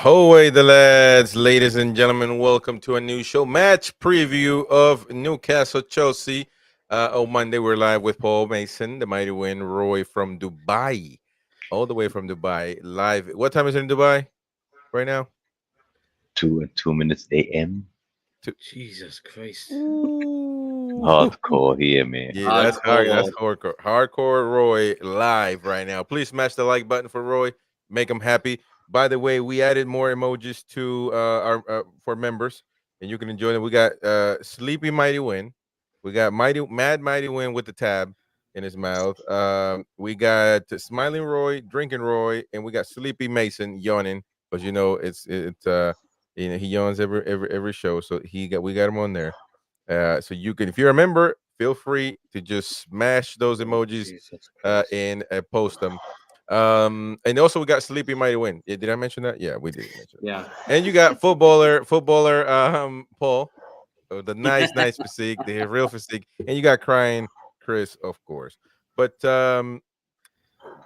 Away the lads, ladies and gentlemen, welcome to a new show, match preview of Newcastle Chelsea. On Monday, we're live with Paul Mason, the mighty win, Roy from Dubai, all the way from Dubai, live. What time is it in Dubai right now? 2 minutes AM. Jesus Christ. Ooh. Hardcore here, man. Yeah, that's hard. That's Hardcore. hardcore. Hardcore Roy live right now. Please smash the like button for Roy. Make him happy. By the way, we added more emojis to our for members, and you can enjoy them. We got Sleepy Mighty Win. We got Mighty Win with the tab in his mouth. We got Smiling Roy, Drinking Roy, and we got Sleepy Mason yawning because he yawns every show. So we got him on there. So you can, if you're a member, feel free to just smash those emojis Jesus Christ. and post them. And also we got Sleepy Mighty Win. Yeah, did I mention that? Yeah, we did mention it. Yeah. And you got footballer Paul, the nice physique, the real physique, and you got crying Chris, of course. But a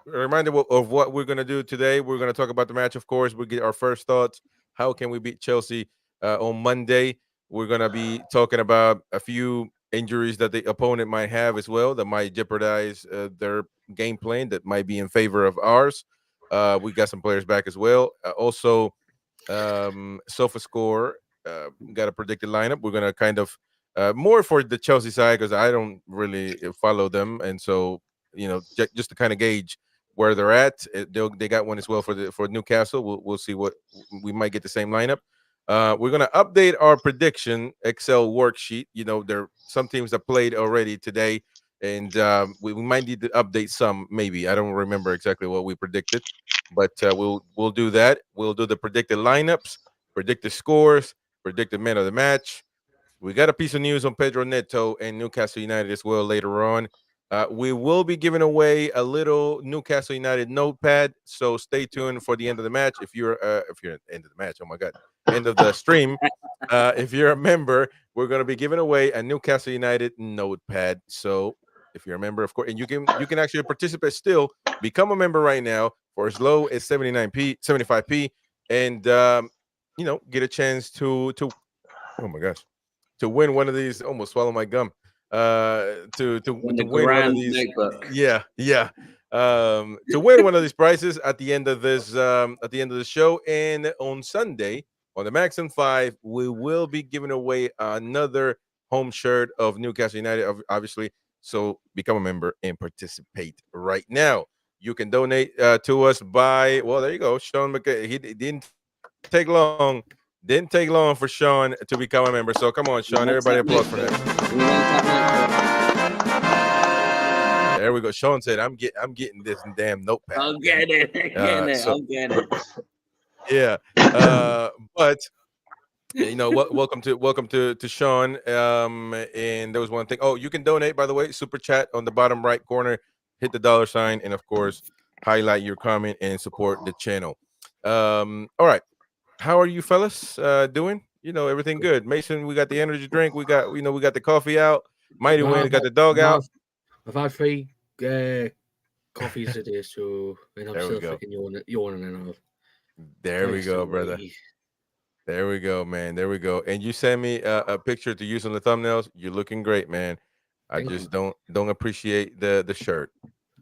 reminder of what we're gonna do today. We're gonna talk about the match, of course. We get our first thoughts. How can we beat Chelsea on Monday? We're gonna be talking about a few injuries that the opponent might have as well that might jeopardize their game plan that might be in favor of ours. We got some players back as well. Also, Sofa Score got a predicted lineup. We're gonna kind of more for the Chelsea side because I don't really follow them, and so just to kind of gauge where they're at. They got one as well for Newcastle. We'll see what we might get the same lineup. We're gonna update our prediction Excel worksheet. There are some teams that played already today, and we might need to update some. Maybe I don't remember exactly what we predicted, but we'll do that. We'll do the predicted lineups, predicted scores, predicted man of the match. We got a piece of news on Pedro Neto and Newcastle United as well later on. We will be giving away a little Newcastle United notepad, so stay tuned for the end of the match. If you're at the end of the match, oh my god, end of the stream. If you're a member, we're going to be giving away a Newcastle United notepad. So if you're a member, of course, and you can actually participate still, become a member right now for as low as 75p, and get a chance to oh my gosh, to win one of these. Almost swallow my gum. To win one of these. Notebook. Yeah. To win one of these prizes at the end of the show, and on Sunday on the Maxim 5, we will be giving away another home shirt of Newcastle United, obviously. So become a member and participate right now. You can donate to us by, well, there you go, Sean McKay. He didn't take long. Didn't take long for Sean to become a member. So come on, Sean. Everybody applause for that. There we go. Sean said, "I'm getting this damn notepad." I'll get it. I'll get it. Yeah. But welcome to Sean. And there was one thing. Oh, you can donate, by the way. Super chat on the bottom right corner. Hit the $sign, and of course, highlight your comment and support the channel. All right. How are you fellas doing? Everything good. Mason, we got the energy drink. We got the coffee out. Mighty Win got the dog out. I've had 3 coffees today, so and I'm There we still go. freaking yawning and all. There we go, brother. There we go, man. There we go. And you sent me a picture to use on the thumbnails. You're looking great, man. I Thank just you. don't appreciate the shirt.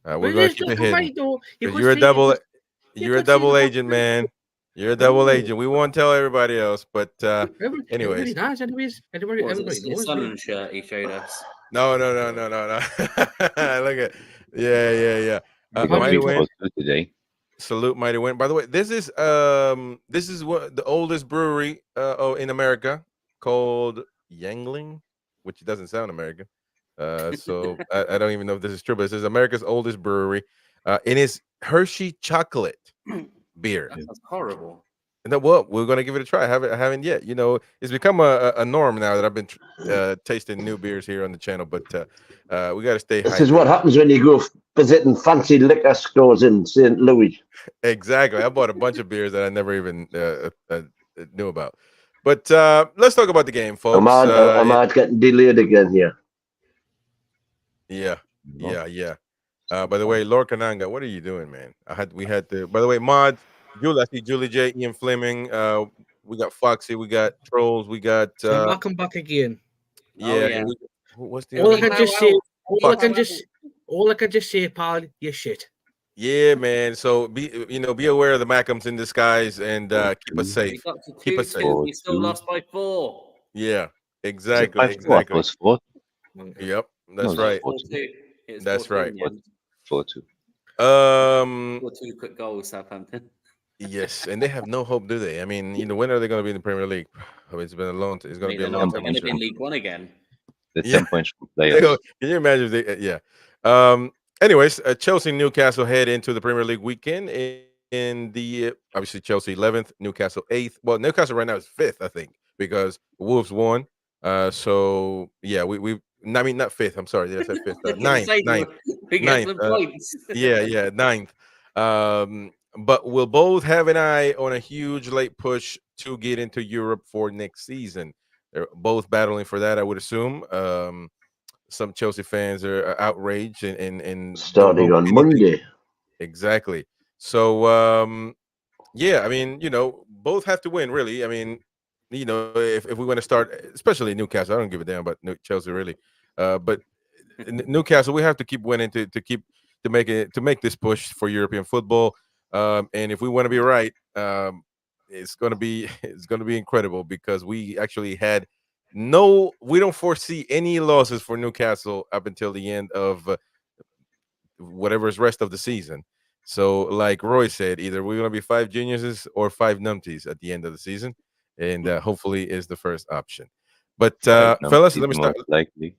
We're But gonna it's keep just it hidden. right, though. You could You're a see- double. you You're a could see double the agent, difference. man. You're a double Oh. agent. We won't tell everybody else, but Everybody anyways. knows. Everybody Was knows. it Sunderland shirt he showed us? No. Look at yeah. We got Mighty big Win. positive today. Salute Mighty Win. By the way, this is what the oldest brewery in America, called Yangling, which doesn't sound American. So I don't even know if this is true, but it says America's oldest brewery. It is Hershey chocolate beer. That's horrible. And well, we're gonna give it a try. I haven't yet. It's become a norm now that I've been tasting new beers here on the channel. But we got to stay. This is what happens when you go visiting fancy liquor stores in St. Louis. Exactly. I bought a bunch of beers that I never even knew about. But let's talk about the game, folks. Ahmad getting delayed again here. Yeah. By the way, Lord Kananga, what are you doing, man? By the way, Mod, Julie, I see Julie J, Ian Fleming. We got Foxy, we got Trolls, we got So welcome back again. yeah. yeah. And what's the All other I can just say, Foxy. all I can just say, pal, you shit. Yeah, man. So be aware of the Macams in disguise and keep us Two. We safe. got to Keep 2-2. us safe. Four, We still two. lost by 4. Yeah, Is it exactly, 5-4? I thought it exactly. was 4. Yep, No, that's it's right. 4-2. 4-2. It was That's 4-2 right. in the end. 4-2. 4-2 quick goals, Southampton. Yes, and they have no hope, do they? I mean, when are they going to be in the Premier League? I mean, it's been a long. It's going to be a They're long not. time. They're I'm going to be sure. in League One again. The Yeah. 10 points from They go- playoffs. Can you imagine if they? Yeah. Anyways, Chelsea and Newcastle head into the Premier League weekend in the obviously Chelsea 11th, Newcastle 8th. Well, Newcastle right now is 5th, I think, because Wolves won. So yeah, we I mean not 5th. I'm sorry, did I say 5th? I was gonna 9th, say, 9th, we get 9th. some points. Yeah, 9th. But we'll both have an eye on a huge late push to get into Europe for next season. They're both battling for that, I would assume. Some Chelsea fans are outraged and don't Starting hope on anything. Monday. Exactly. So yeah, I mean, both have to win, really. I mean, if we want to start, especially Newcastle, I don't give a damn about Chelsea really. But Newcastle, we have to keep winning to make this push for European football. And if we want to be right, it's gonna be it's gonna be incredible because we actually had we don't foresee any losses for Newcastle up until the end of whatever's rest of the season. So, like Roy said, either we're gonna be 5 geniuses or 5 numpties at the end of the season, and hopefully is the first option. But 5 fellas, numbers, let me start. most likely.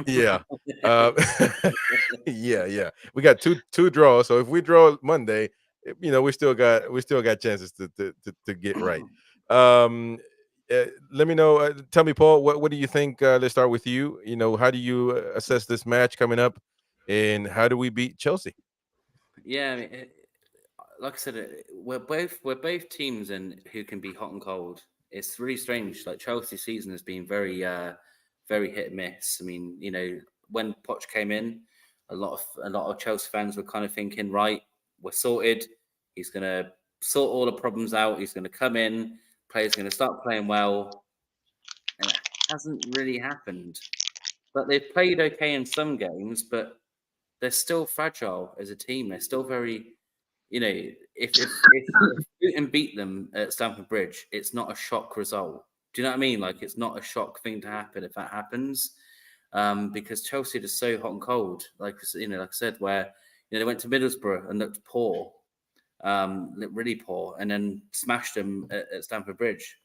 Yeah. Uh, yeah. We got two draws. So if we draw Monday, we still got chances to get right. Um, Let me know. Tell me, Paul, what do you think? Let's start with you. How do you assess this match coming up, and how do we beat Chelsea? Yeah, I mean, like I said, we're both teams and who can be hot and cold. It's really strange. Like Chelsea's season has been very hit and miss. I mean, when Poch came in, a lot of Chelsea fans were kind of thinking, right, we're sorted. He's gonna sort all the problems out. He's gonna come in. Players are gonna start playing well, and it hasn't really happened. But they've played okay in some games, but they're still fragile as a team. They're still very, if Luton beat them at Stamford Bridge, it's not a shock result. Do you know what I mean? Like it's not a shock thing to happen if that happens, because Chelsea is so hot and cold. Like like I said, where they went to Middlesbrough and looked poor, looked really poor, and then smashed them at Stamford Bridge.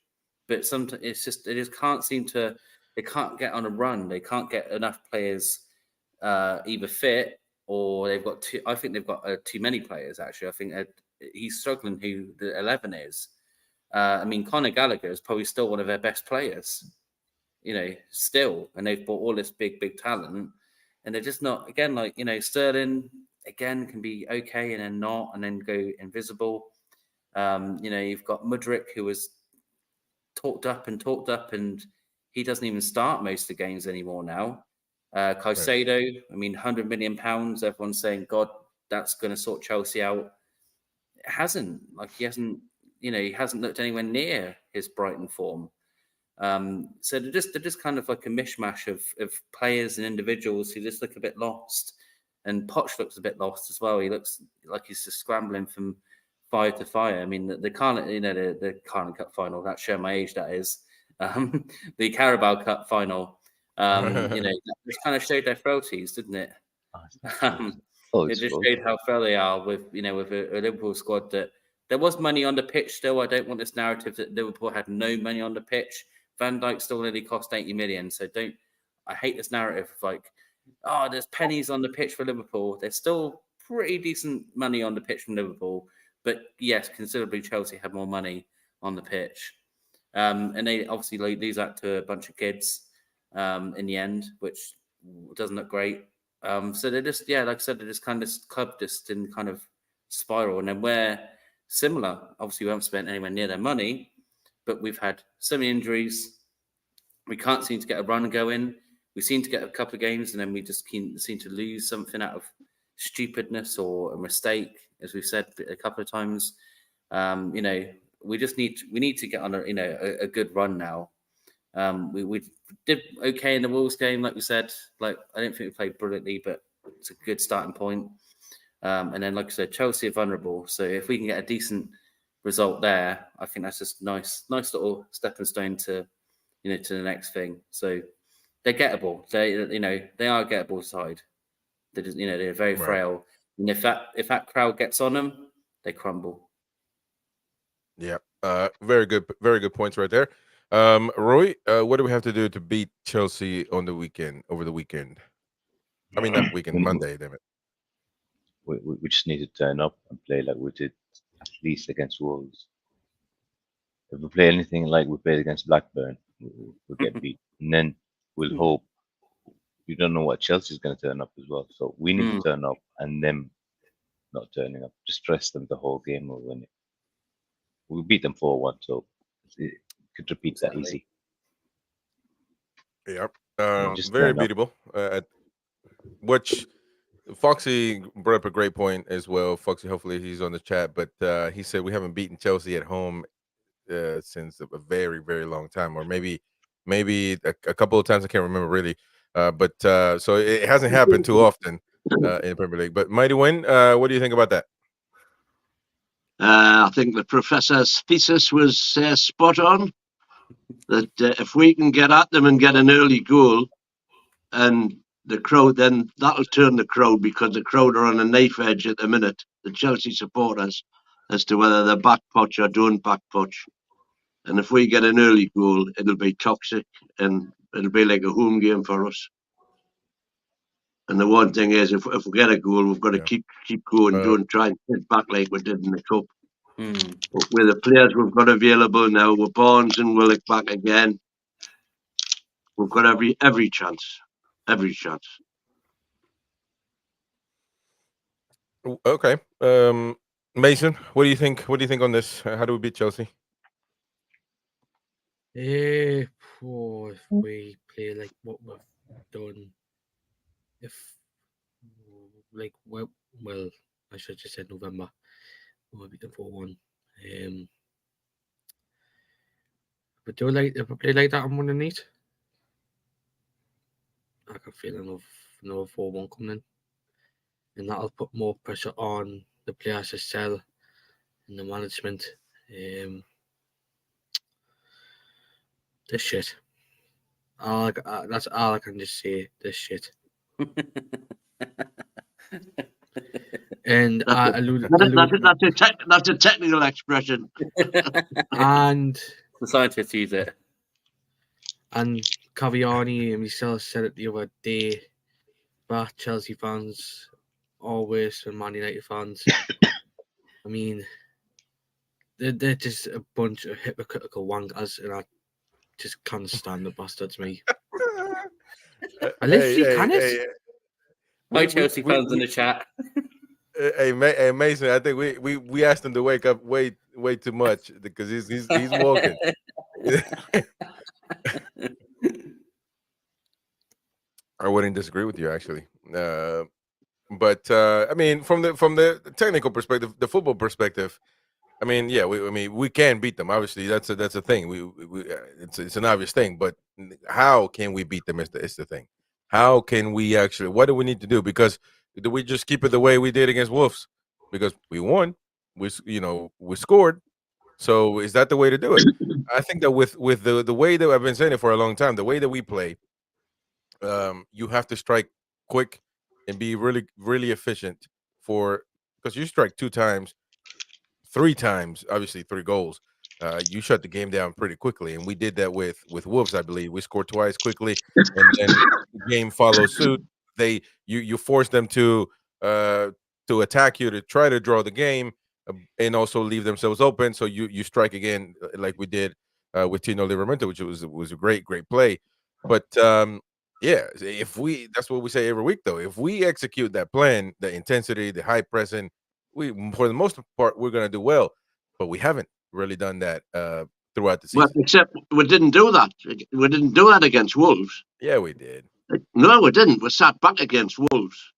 But sometimes they just can't seem to. They can't get on a run. They can't get enough players either fit or they've got too. I think they've got too many players. Actually, I think he's struggling. Who the 11 is? I mean, Conor Gallagher is probably still one of their best players. Still, and they've bought all this big talent, and they're just not. Again, like Sterling again can be okay and then not, and then go invisible. You've got Mudryk who was talked up, and he doesn't even start most of the games anymore now. Caicedo, I mean, £100 million. Everyone's saying, God, that's going to sort Chelsea out. It hasn't. Like he hasn't looked anywhere near his Brighton form. So they're just kind of like a mishmash of players and individuals who just look a bit lost. And Poch looks a bit lost as well. He looks like he's just scrambling from fire to fire. I mean, the Carling Cup final. That's showing my age. That is the Carabao Cup final. That just kind of showed their frailties, didn't it? It just showed how frail they are with a Liverpool squad that there was money on the pitch still. I don't want this narrative that Liverpool had no money on the pitch. Van Dijk still only cost 80 million. So I hate this narrative of like, oh, there's pennies on the pitch for Liverpool. There's still pretty decent money on the pitch from Liverpool. But yes, considerably Chelsea had more money on the pitch. And they obviously lose out to a bunch of kids in the end, which doesn't look great. So they're just, like I said, they're just kind of club just in kind of spiral. And then we're similar. Obviously, we haven't spent anywhere near their money, but we've had so many injuries. We can't seem to get a run going. We seem to get a couple of games, and then we just seem to lose something out of stupidness or a mistake, as we've said a couple of times. You know, we need to get on a good run now. We did okay in the Wolves game, like we said. Like, I don't think we played brilliantly, but it's a good starting point. And then, like I said, Chelsea are vulnerable. So if we can get a decent result there, I think that's just nice little stepping stone to to the next thing. So they're gettable. They are a gettable side. They're just, they're very Right. frail. And if that crowd gets on them, they crumble. Yeah. Very good points right there. Roy, what do we have to do to beat Chelsea on the weekend? Over the weekend, I mean not weekend, Monday. Damn it. We just need to turn up and play like we did at least against Wolves. If we play anything like we played against Blackburn, we'll get beat. And then we'll hope. You don't know what Chelsea's going to turn up as well. So we need to turn up, and them not turning up. Just stress them the whole game, we'll win it. We beat them 4-1, so it could repeat that easy. Yep. Just Very turn up. beatable. Which Foxy brought up a great point as well. Foxy, hopefully he's on the chat, but he said we haven't beaten Chelsea at home since a very, very long time, or maybe a couple of times. I can't remember really. But so it hasn't happened too often in the Premier League. But Mighty Win, what do you think about that? I think the professor's thesis was spot on. That if we can get at them and get an early goal, and the crowd, then that'll turn the crowd, because the crowd are on a knife edge at the minute, the Chelsea supporters, as to whether they back potch or don't back potch. And if we get an early goal, it'll be toxic and it'll be like a home game for us. And the one thing is, if we get a goal, we've got to keep going. Don't try and sit back like we did in the cup. But with the players we've got available now, with Barnes and Willock back again, we've got every chance. Every chance. Okay. Mason, what do you think? What do you think on this? How do we beat Chelsea? If we play like what we've done, I should just said November. We'll beat them 4-1. But if we play like that on Monday night, I can feel another 4-1 coming in, and that'll put more pressure on the players to sell and the management. This shit. That's all I can just say. This shit. And I alluded. That's a technical expression. And the scientists use it. And Caviani and myself said it the other day. But Chelsea fans always and Man United fans. I mean, they're just a bunch of hypocritical wankers, and I just can't stand the bastards, me. I literally can't. My Chelsea fans in the chat. Hey, Mason, I think we asked him to wake up way too much, because he's walking. I wouldn't disagree with you, actually. But I mean, from the technical perspective, the football perspective, I mean, yeah, we can beat them. Obviously, that's a thing. It's an obvious thing. But how can we beat them? Is the thing. How can we actually? What do we need to do? Because do we just keep it the way we did against Wolves? Because we won, we scored. So is that the way to do it? I think that with the way that I've been saying it for a long time, the way that we play, you have to strike quick and be really, really efficient, because you strike 2 times, 3 times, obviously 3 goals. You shut the game down pretty quickly, and we did that with Wolves. I believe we scored twice quickly, and then the game follows suit. You force them to attack you, to try to draw the game, and also leave themselves open. So you strike again, like we did with Tino Livramento, which was a great play. But yeah, that's what we say every week, though. If we execute that plan, the intensity, the high pressing, for the most part, we're going to do well. But we haven't really done that throughout the season. Well, except we didn't do that. We didn't do that against Wolves. Yeah, we did. No, we didn't. We sat back against Wolves.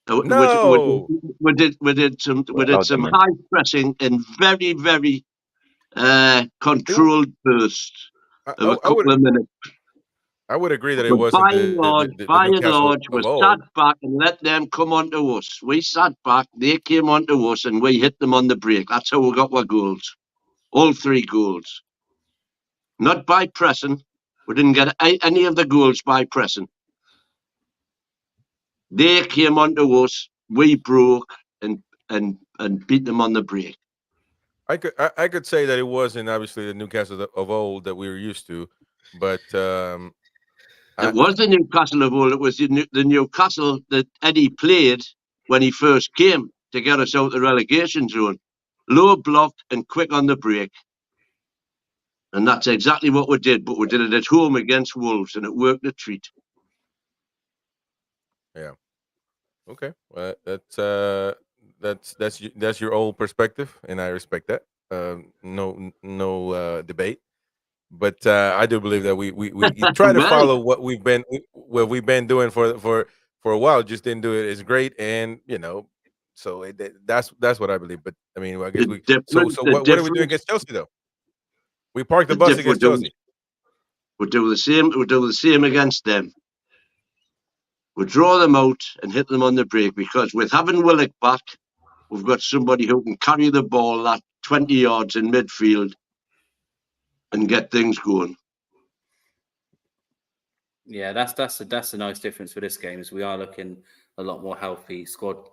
No. We did some man. high pressing and very, very controlled bursts of a couple of minutes. I would agree that it But wasn't the by and Newcastle large, we of sat old. back and let them come onto us. We sat back, they came onto us, and we hit them on the break. That's how we got our goals. All 3 goals. Not by pressing. We didn't get any of the goals by pressing. They came onto us, we broke and beat them on the break. I could say that it wasn't obviously the Newcastle of old that we were used to, but It was the Newcastle of old. It was the Newcastle that Eddie played when he first came to get us out the relegation zone. Low block and quick on the break. And that's exactly what we did, but we did it at home against Wolves, and it worked a treat. Yeah. Okay. Well, that's your old perspective, and I respect that. No debate. But I do believe that we try to Well, follow what we've been doing for a while. Just didn't do it as great, and so that's what I believe. But I mean, I guess what are we doing against Chelsea though? We parked the bus against Chelsea. We'll do the same. We'll do the same against them. We'll draw them out and hit them on the break, because with having Willock back, we've got somebody who can carry the ball that 20 yards in midfield and get things going. Yeah, that's a nice difference for this game, is we are looking a lot more healthy squad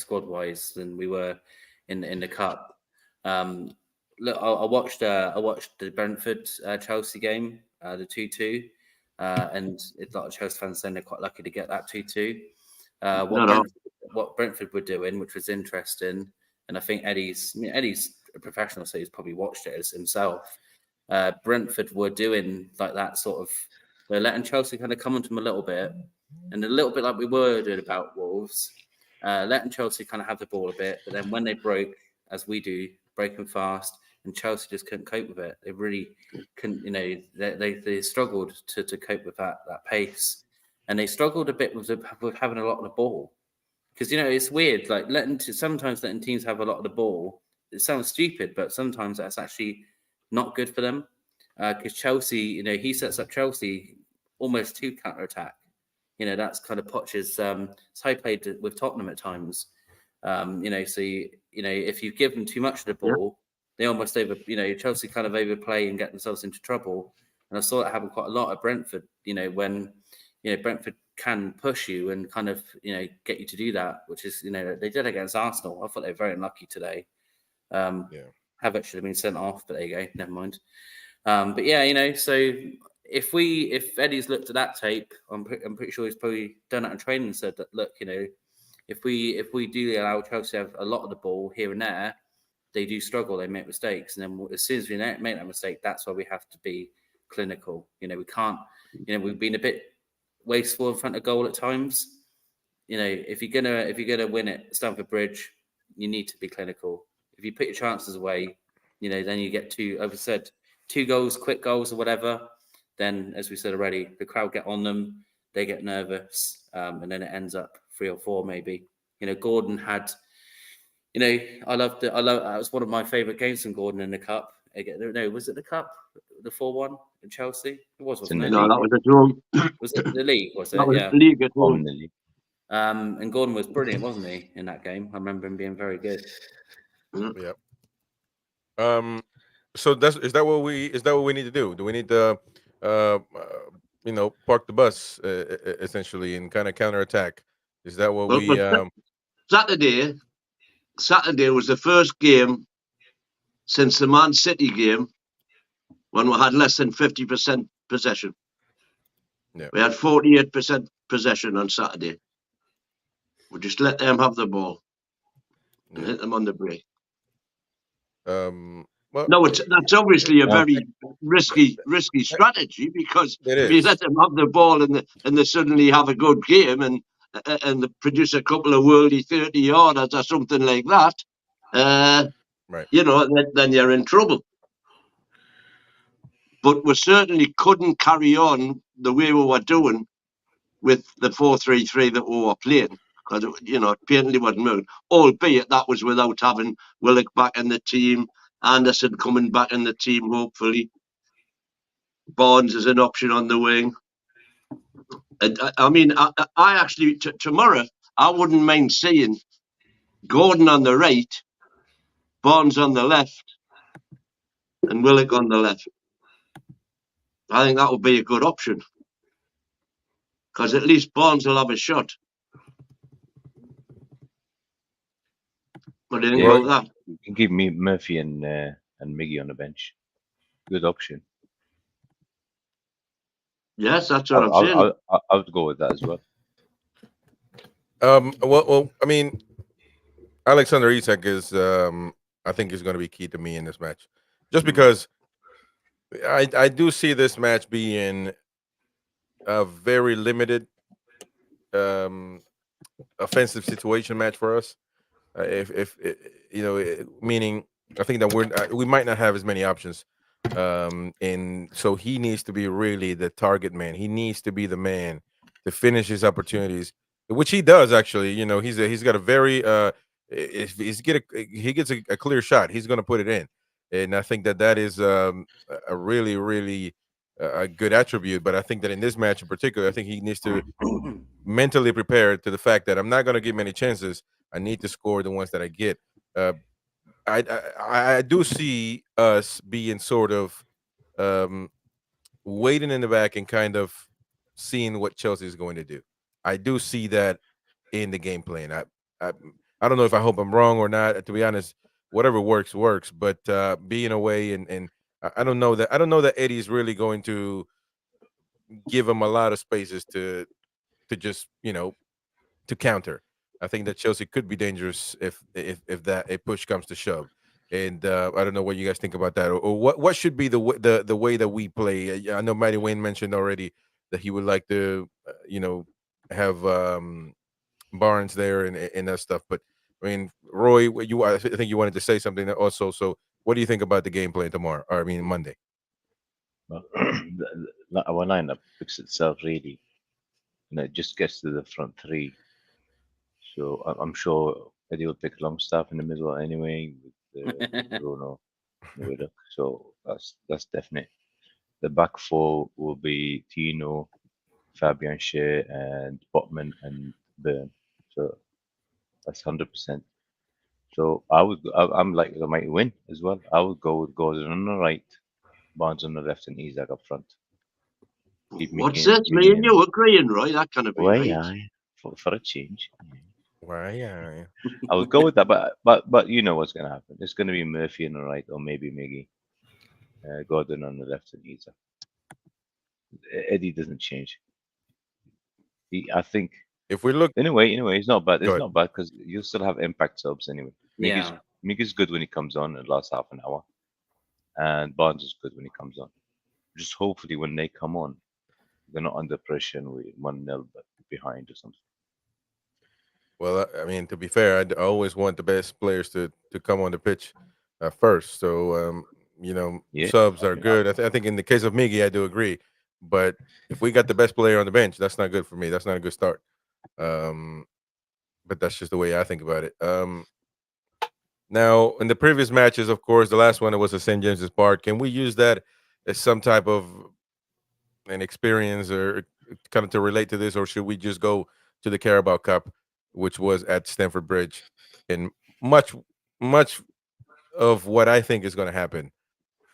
wise than we were in the cup. Look, I watched the Brentford Chelsea game, the 2-2, and a lot of Chelsea fans saying they're quite lucky to get that 2-2. What Brentford were doing, which was interesting, and I think Eddie's a professional, so he's probably watched it himself. Brentford were doing like that sort of. They're letting Chelsea kind of come onto them a little bit, and a little bit like we were doing about Wolves, letting Chelsea kind of have the ball a bit. But then when they broke, as we do, breaking fast, and Chelsea just couldn't cope with it. They really couldn't, they struggled to cope with that pace, and they struggled a bit with having a lot of the ball. Because it's weird, like sometimes letting teams have a lot of the ball. It sounds stupid, but sometimes that's actually not good for them. Because Chelsea, he sets up Chelsea almost to counter-attack. That's kind of Poch's. It's how he played with Tottenham at times. So if you give them too much of the ball, they almost Chelsea kind of overplay and get themselves into trouble. And I saw that happen quite a lot at Brentford. When Brentford can push you and kind of get you to do that, which is they did against Arsenal. I thought they were very unlucky today. Havertz should have been sent off, but there you go. Never mind. But yeah, so if Eddie's looked at that tape, I'm pretty sure he's probably done that in training and said that, look, if we do allow Chelsea to have a lot of the ball here and there, they do struggle, they make mistakes, and then as soon as we make that mistake, that's why we have to be clinical. We can't, we've been a bit wasteful in front of goal at times. If you're gonna win at Stamford Bridge, you need to be clinical. If you put your chances away, then you get two goals, quick goals or whatever, then as we said already, the crowd get on them, they get nervous, and then it ends up 3 or 4 maybe. Gordon had, it was one of my favourite games from Gordon in the cup. No, was it the cup? The 4-1 in Chelsea? It wasn't it? No, that was at home. Was it the league? Was it? That was yeah. the league at home. And Gordon was brilliant, wasn't he, in that game? I remember him being very good. Yep. So is that what we need to do? Do we need to park the bus essentially and kind of counterattack? Is that what we Saturday was the first game since the Man City game when we had less than 50% possession. Yeah. We had 48% possession on Saturday. We just let them have the ball and hit them on the break. That's obviously a very risky strategy, because if you let them have the ball and they suddenly have a good game and they produce a couple of worldy 30-yarders or something like that, then you're in trouble. But we certainly couldn't carry on the way we were doing with the 4-3-3 that we were playing, because it patently wasn't working. Albeit that was without having Willock back in the team, Anderson coming back in the team, hopefully. Barnes is an option on the wing. And I actually tomorrow I wouldn't mind seeing Gordon on the right, Barnes on the left, and Willock on the left. I think that would be a good option because at least Barnes will have a shot. What do you think about that? You can give me Murphy and Miggy on the bench. Good option. Yes, that's what I'm saying. I would go with that as well. Well, I mean, Alexander Isak is, I think, is going to be key to me in this match, just because I do see this match being a very limited offensive situation match for us. If meaning I think that we might not have as many options, and so he needs to be really the target man. He needs to be the man to finish his opportunities, which he does actually. He's got a very if he gets a clear shot, he's going to put it in, and I think that is a really really a good attribute. But I think that in this match in particular, I think he needs to mentally prepare to the fact that I'm not going to get many chances. I need to score the ones that I get. I do see us being sort of waiting in the back and kind of seeing what Chelsea is going to do. I do see that in the game plan. I don't know if I hope I'm wrong or not. To be honest, whatever works works. But being away and I don't know that Eddie's really going to give him a lot of spaces to just to counter. I think that Chelsea could be dangerous if that a push comes to shove. And I don't know what you guys think about that, or what should be the way that we play. I know Matty Wayne mentioned already that he would like to have Barnes there and that stuff. But I mean, Roy, I think you wanted to say something also. So what do you think about the game plan tomorrow? Or I mean Monday? Well, our lineup picks itself really, and it just gets to the front three. So I'm sure Eddie will pick Longstaff in the middle anyway with Bruno and Willock. So that's definite. The back four will be Tino, Fabian Shea, and Botman and Byrne. So that's 100%. So I'm like I might win as well. I would go with Gordon on the right, Barnes on the left, and Isaac up front. What's this? Me and you agreeing, Roy? That kind of be right. For a change. Why? I would go with that, but you know what's going to happen. It's going to be Murphy on the right, or maybe Miggy, Gordon on the left, and Isa. Eddie doesn't change. I think if we look anyway, it's not bad. It's not bad because you still have impact subs anyway. Miggy's good when he comes on in the last half an hour, and Barnes is good when he comes on. Just hopefully when they come on, they're not under pressure and we're 1-0 behind or something. Well, I mean, to be fair, I always want the best players to come on the pitch first. So, subs are good. I think in the case of Miggy, I do agree. But if we got the best player on the bench, that's not good for me. That's not a good start. But that's just the way I think about it. Now, in the previous matches, of course, the last one, it was at St. James's Park. Can we use that as some type of an experience or kind of to relate to this, or should we just go to the Carabao Cup, which was at Stamford Bridge, and much of what I think is going to happen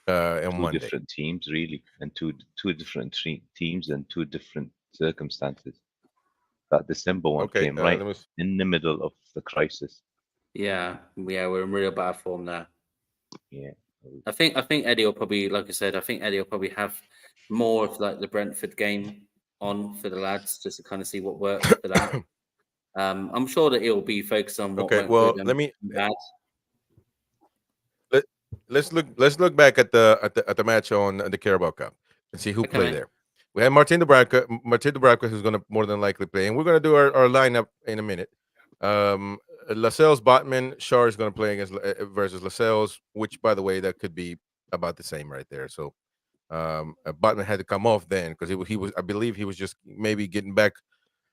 on Monday? Two different teams, really, and two different teams and two different circumstances. That December one came right in the middle of the crisis. Yeah, we're in real bad form there. Yeah, I think Eddie will probably, like I said, I think Eddie will probably have more of like the Brentford game on for the lads just to kind of see what works for that. I'm sure that he'll be focused on what went well, good let me bad. Let's look back at the match on the Carabao Cup and see who played there. We had Martin Dubravka, who's going to more than likely play, and we're going to do our lineup in a minute. Lascelles, Botman, Shaw is going to play against versus Lascelles, which, by the way, that could be about the same right there. So Botman had to come off then because he was, I believe, he was just maybe getting back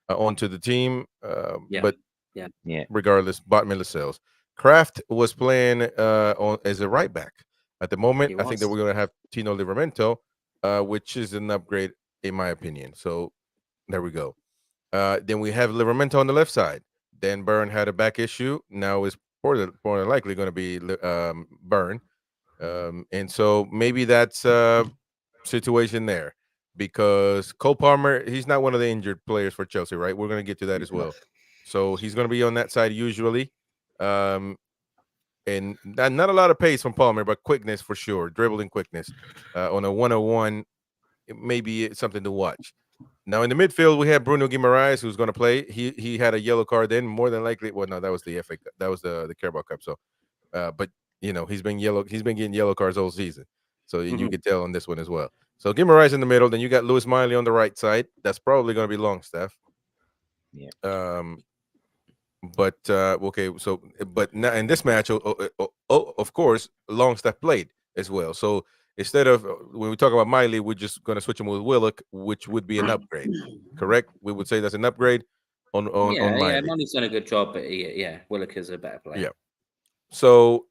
onto the team. But Yeah. regardless, bottom of the cells. Kraft was playing as a right back. At the moment, He I think that was. we're going to have Tino Livramento, which is an upgrade, in my opinion. So there we go. Then we have Livramento on the left side. Dan Burn had a back issue. Now is more than likely going to be Burn. And so maybe that's a situation there because Cole Palmer, he's not one of the injured players for Chelsea, right? We're going to get to that as well. So he's going to be on that side usually. And not a lot of pace from Palmer, but quickness for sure, dribbling quickness on a 101. Maybe it's something to watch. Now in the midfield, we have Bruno Guimaraes, who's going to play. He had a yellow card then, more than likely. Well, no, that was the FA. That was the Carabao Cup. So, but he's been getting yellow cards all season. So you could tell on this one as well. So Guimaraes in the middle. Then you got Lewis Miley on the right side. That's probably going to be Longstaff. Yeah. But okay. So, but now in this match, of course, Longstaff played as well. So instead of when we talk about Miley, we're just going to switch him with Willock, which would be an upgrade. Correct? We would say that's an upgrade on Yeah, Miley. Money's done a good job, but yeah, Willock is a better player. Yeah. So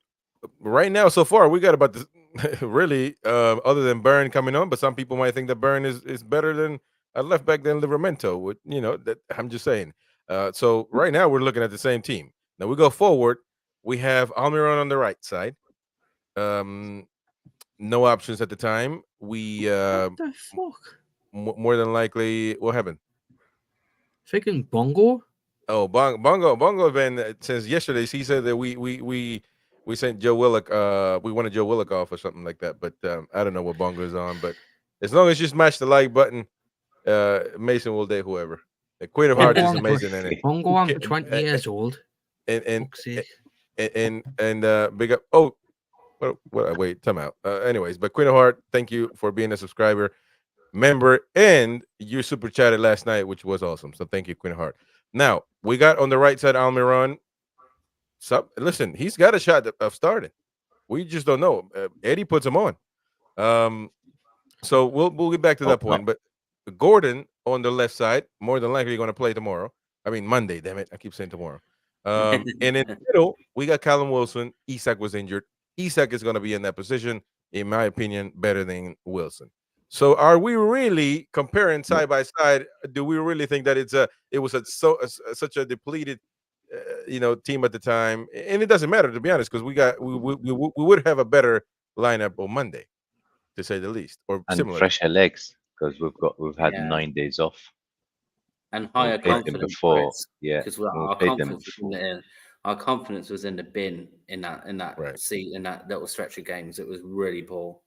right now, so far, we got about the really other than Byrne coming on, but some people might think that Byrne is better than a left back than Livramento. With that I'm just saying. So right now we're looking at the same team. Now we go forward. We have Almiron on the right side. No options at the time. We What the fuck? more than likely what happened? Freaking Bongo? Oh, Bongo Ben since yesterday he said that we sent Joe Willock we wanted Joe Willock off or something like that, but I don't know what Bongo is on, but as long as you smash the like button, Mason will date whoever. The Queen of Hearts is amazing in it. Bongo, I'm 20 years old. And Fuck's sake. big up. Wait, time out. Anyways, but Queen of Heart, thank you for being a subscriber, member, and you super chatted last night, which was awesome. So thank you, Queen of Heart. Now we got on the right side Almiron. Listen, he's got a shot of starting. We just don't know. Eddie puts him on. So we'll get back to that point. But Gordon on the left side, more than likely going to play tomorrow. I mean Monday. Damn it, I keep saying tomorrow. And in the middle, we got Callum Wilson. Isak was injured. Isak is going to be in that position, in my opinion, better than Wilson. So are we really comparing side by side? Do we really think that it was such a depleted team at the time? And it doesn't matter, to be honest, because we would have a better lineup on Monday, to say the least, or And similar. fresher legs because we've had 9 days off. And higher played them confidence before, yeah, because we our played them confidence our confidence was in the bin in that Right. seat in that little stretch of games. It was really poor.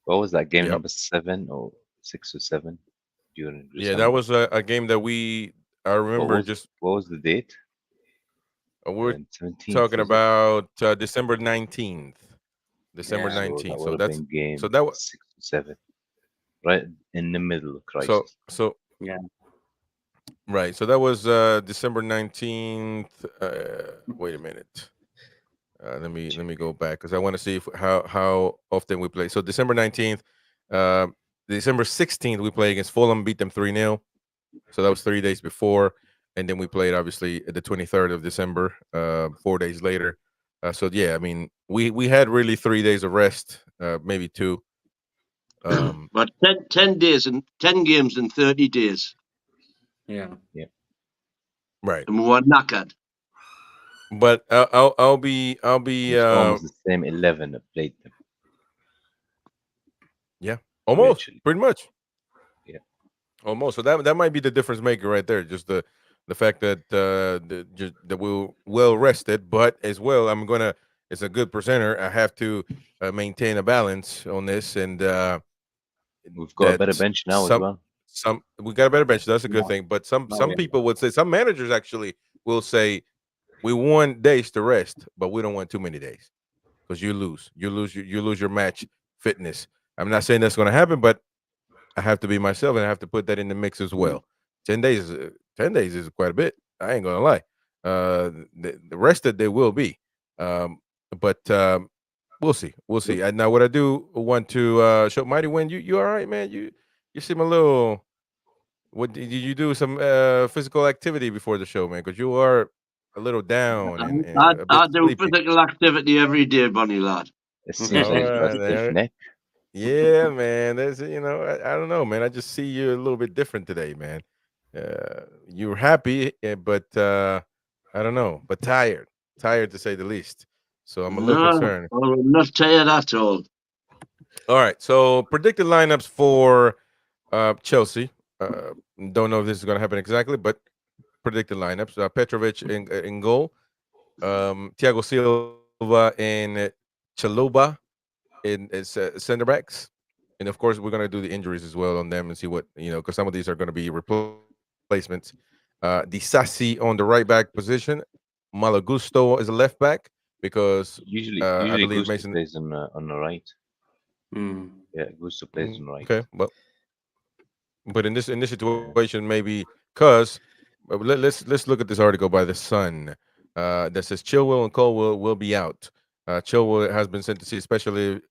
What was that game Yep. number 7 or 6 or 7 during Yeah, December? that was a game that I remember what was the date? we're 17th, talking was it? about December 19th. December Yeah. So 19th. that So would have that's been game so that was 6 or 7, right in the middle of crisis. so Yeah. right. So that was December 19th. Wait a minute. Let me go back because I want to see how often we play. So December 19th, December 16th, we play against Fulham, beat them 3-0. So that was 3 days before. And then we played obviously the 23rd of December, 4 days later. So yeah, I mean, we had really 3 days of rest, maybe 2. But 10 days and 10 games in 30 days, Yeah. Right. and we were knackered. But I'll be It's almost the same 11 that played them. Yeah, almost Eventually. pretty much. Yeah. Almost. So that might be the difference maker right there. Just the fact that that we're well rested, but as well, it's a good presenter. I have to maintain a balance on this, and We've got a better bench now as well. We got a better bench. That's a good Yeah. thing. But some yeah. people would say, some managers actually will say, we want days to rest, but we don't want too many days because you lose your match fitness. I'm not saying that's going to happen, but I have to be myself and I have to put that in the mix as well. 10 days is quite a bit. I ain't gonna lie. The rest that they will be, but we'll see. Now, what I do want to show Mighty Win, you all right, man? You seem a little. What did you do? Some physical activity before the show, man? Because you are a little down and I a bit do sleepy. physical activity every day, Bonnie lad. It seems like you've got a Alright, stiff there. neck. Yeah, man. There's, I don't know, man. I just see you a little bit different today, man. You're happy, but I don't know, but tired to say the least. So I'm a little No, concerned. I'm not tired at all. All right. So predicted lineups for Chelsea. Don't know if this is going to happen exactly, but predicted lineups: Petrovic in goal, Thiago Silva and Chaluba in center backs, and of course we're going to do the injuries as well on them and see what because some of these are going to be replacements. Disasi on the right back position, Malagusto is a left back because I Usually believe Gusto Mason. plays on the right. Hmm. Yeah, Gusto plays on the right. Okay, well, but in this situation, maybe because let's look at this article by the Sun that says Chilwell and Colwell will be out. Chilwell has been sent to see a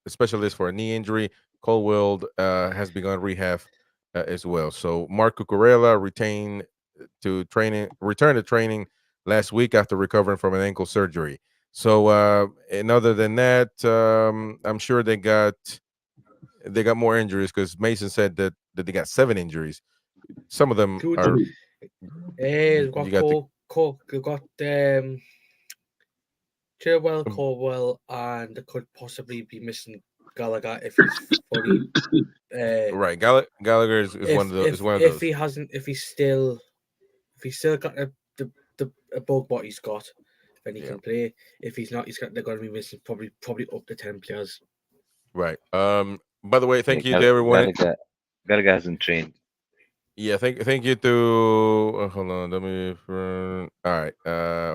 specialist for a knee injury. Colwell has begun rehab as well. So Marco Corella returned to training last week after recovering from an ankle surgery. So and other than that, I'm sure they got more injuries because Mason said that they got 7 injuries. Some of them Good. are. We've got You got the- we've got Chilwell, Colwell, and they could possibly be missing Gallagher if he's fully. Right, Gallagher is one of those. If he hasn't, if he's still got the above what he's got, then he can play. If he's not, they're going to be missing probably up to 10 players. Right. By the way, thank you Yeah, to everyone. Gallagher hasn't trained. Yeah, thank you to. Hold on, let me. All right.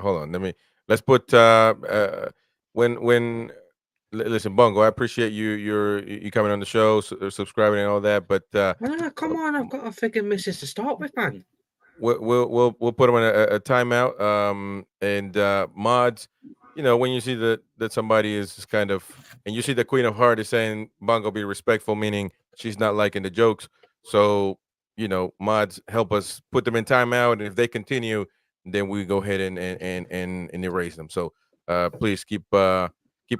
Hold on. Let's put. When. Listen, Bongo. I appreciate you coming on the show, subscribing and all that. But come on, I've got a freaking missus to start with, man. we'll put them in a timeout. And mods, when you see that somebody is just kind of, and you see the Queen of Heart is saying Bongo be respectful, meaning she's not liking the jokes. So mods help us put them in timeout, and if they continue, then we go ahead and erase them. So please keep an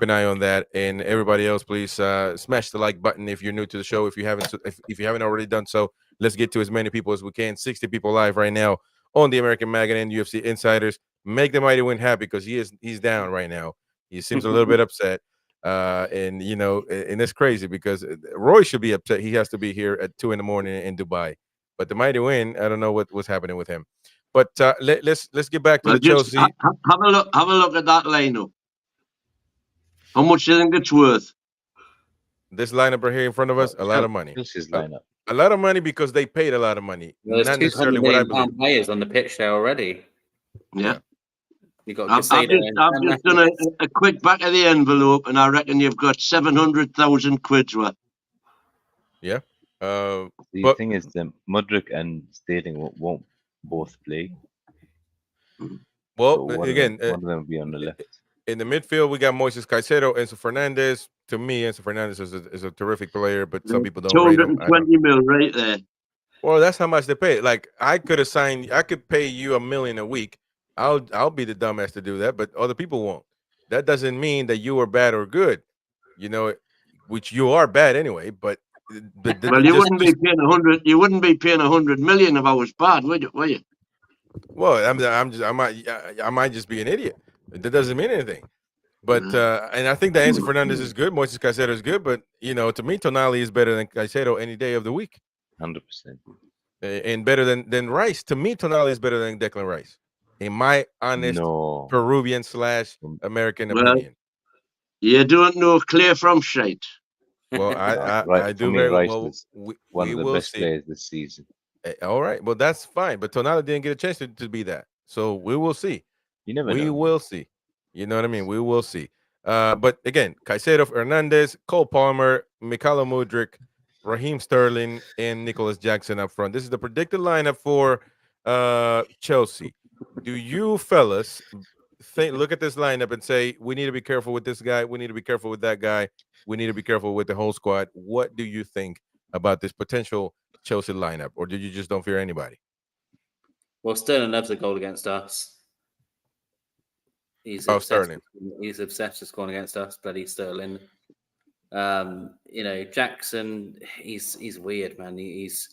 eye on that, and everybody else, please smash the like button if you're new to the show. If you haven't already done so, let's get to as many people as we can. 60 people live right now on the American Magazine and UFC Insiders. Make the mighty win happy because he's down right now. He seems a little bit upset. And it's crazy because Roy should be upset. He has to be here at 2 a.m. in Dubai. But the mighty win, I don't know what's happening with him. But let's get back to the Chelsea. Have a look at that lineup. How much do you think it's worth? This lineup right here in front of us, a lot of money. Chelsea's lineup. A lot of money because they paid a lot of money. Well, Not there's necessarily £200 what I million believe. players on the pitch there already. Yeah. You got I've just done a quick back of the envelope, and I reckon you've got 700,000 quid's worth. Yeah. The thing is, Mudryk and Sterling won't both play. Well, So one again, of them will be on the left. In the midfield, we got Moises Caicedo, Enzo Fernandez. To me, Enzo Fernandez is a terrific player, but some people don't rate him. 220 mil right there. Well, that's how much they pay. Like I could pay you $1 million a week. I'll be the dumbass to do that, but other people won't. That doesn't mean that you are bad or good, which you are bad anyway. But well, you wouldn't be paying 100. You wouldn't be paying 100 million if I was bad, would you? Were you? Well, I might just be an idiot. That doesn't mean anything. But and I think that Enzo Fernandez is good. Moises Caicedo is good, but to me, Tonali is better than Caicedo any day of the week. 100%. And better than Rice. To me, Tonali is better than Declan Rice. In my honest Peruvian / American opinion. You don't know clear from shite. Well, I do for me, very Rice well. was We one of the will best see. players this season. All right, well that's fine, but Tonali didn't get a chance to be that. So we will see. You never know. We will see. You know what I mean? We will see. But again, Caicedo, Hernandez, Cole Palmer, Mikhailo Mudryk, Raheem Sterling, and Nicholas Jackson up front. This is the predicted lineup for Chelsea. Do you fellas look at this lineup and say we need to be careful with this guy, we need to be careful with that guy, we need to be careful with the whole squad? What do you think about this potential Chelsea lineup, or do you just don't fear anybody? Well, Sterling loves a goal against us. He's Oh, obsessed. Sterling. He's obsessed with scoring against us, bloody Sterling. Jackson. He's weird, man. He's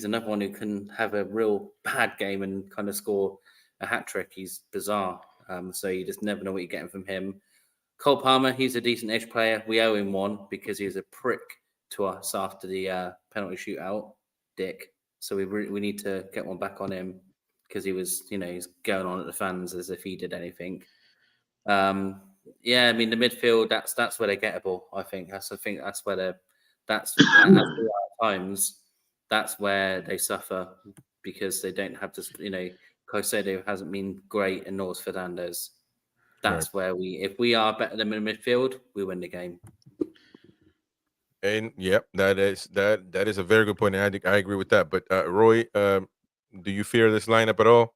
another one who can have a real bad game and kind of score a hat trick. He's bizarre. So you just never know what you're getting from him. Cole Palmer, he's a decent edge player. We owe him one because he was a prick to us after the penalty shootout, dick. So we need to get one back on him because he was, he's going on at the fans as if he did anything. Yeah, I mean the midfield. That's where they're gettable. I think that's where they're. That's at times. That's where they suffer because they don't have this. Caicedo hasn't been great, and nor is Fernandes. That's where if we are better than in midfield, we win the game. And yep, that is a very good point. And I agree with that. But Roy, do you fear this lineup at all?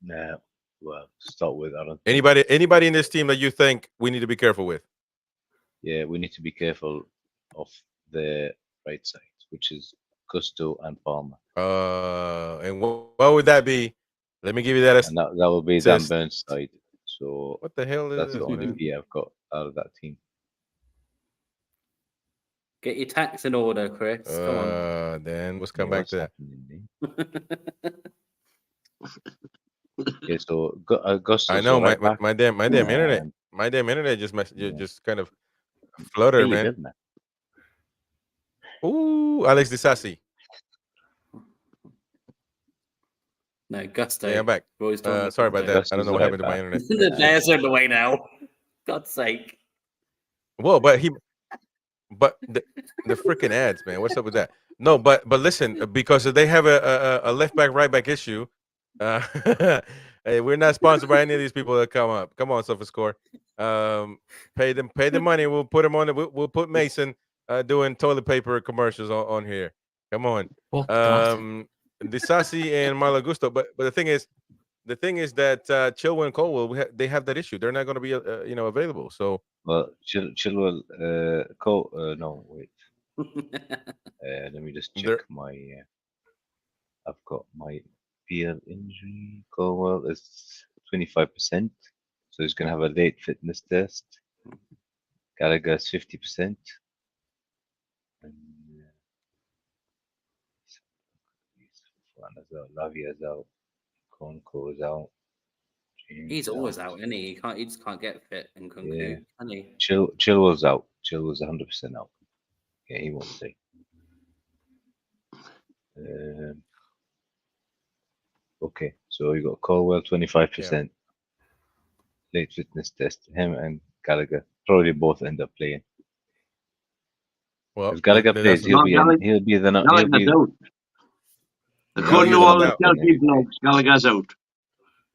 Nah. Well, to start with, I don't. Anybody in this team that you think we need to be careful with? Yeah, we need to be careful of the right side, which is Gusto and Palmer. And what would that be? Let me give you that. And that will be Dan Burns' side. So what the hell is that's this, the only man? fear I've got out of that team. Get your tax in order, Chris. Come on. Then let's come back to that. Okay, so Gusto. I know my damn internet. My damn internet just kind of fluttered, man. Ooh, Alex Disasi. No, Gusto. Yeah, I'm back. Sorry about that. I don't know what happened to my internet. The bears are in the way now. God's sake. Well, but the freaking ads, man. What's up with that? No, but listen, because they have a left back, right back issue. Hey, we're not sponsored by any of these people that come up. Come on, SofaScore. Pay them money. We'll put them on. We'll put Mason doing toilet paper commercials on here. Come on. Disasi and Malagusto. But the thing is that Chilwell and Colwell, they have that issue. They're not going to be available. So Chilwell, no, wait. Let me just check my. I've got my PL injury. Colwell is 25%, so he's gonna have a late fitness test. Gallagher is 50%. And Lavia is out. Conco is out. He's always out, isn't he? He just can't get fit and conclude, can he? Chilwell's out. Chilwell's 100% out. Yeah, he won't play. Okay, so you got Colwell 25%. Late fitness test. Him and Gallagher probably both end up playing. Well, if Gallagher plays, he'll be out. According to all the Chelsea blogs, Gallagher's out.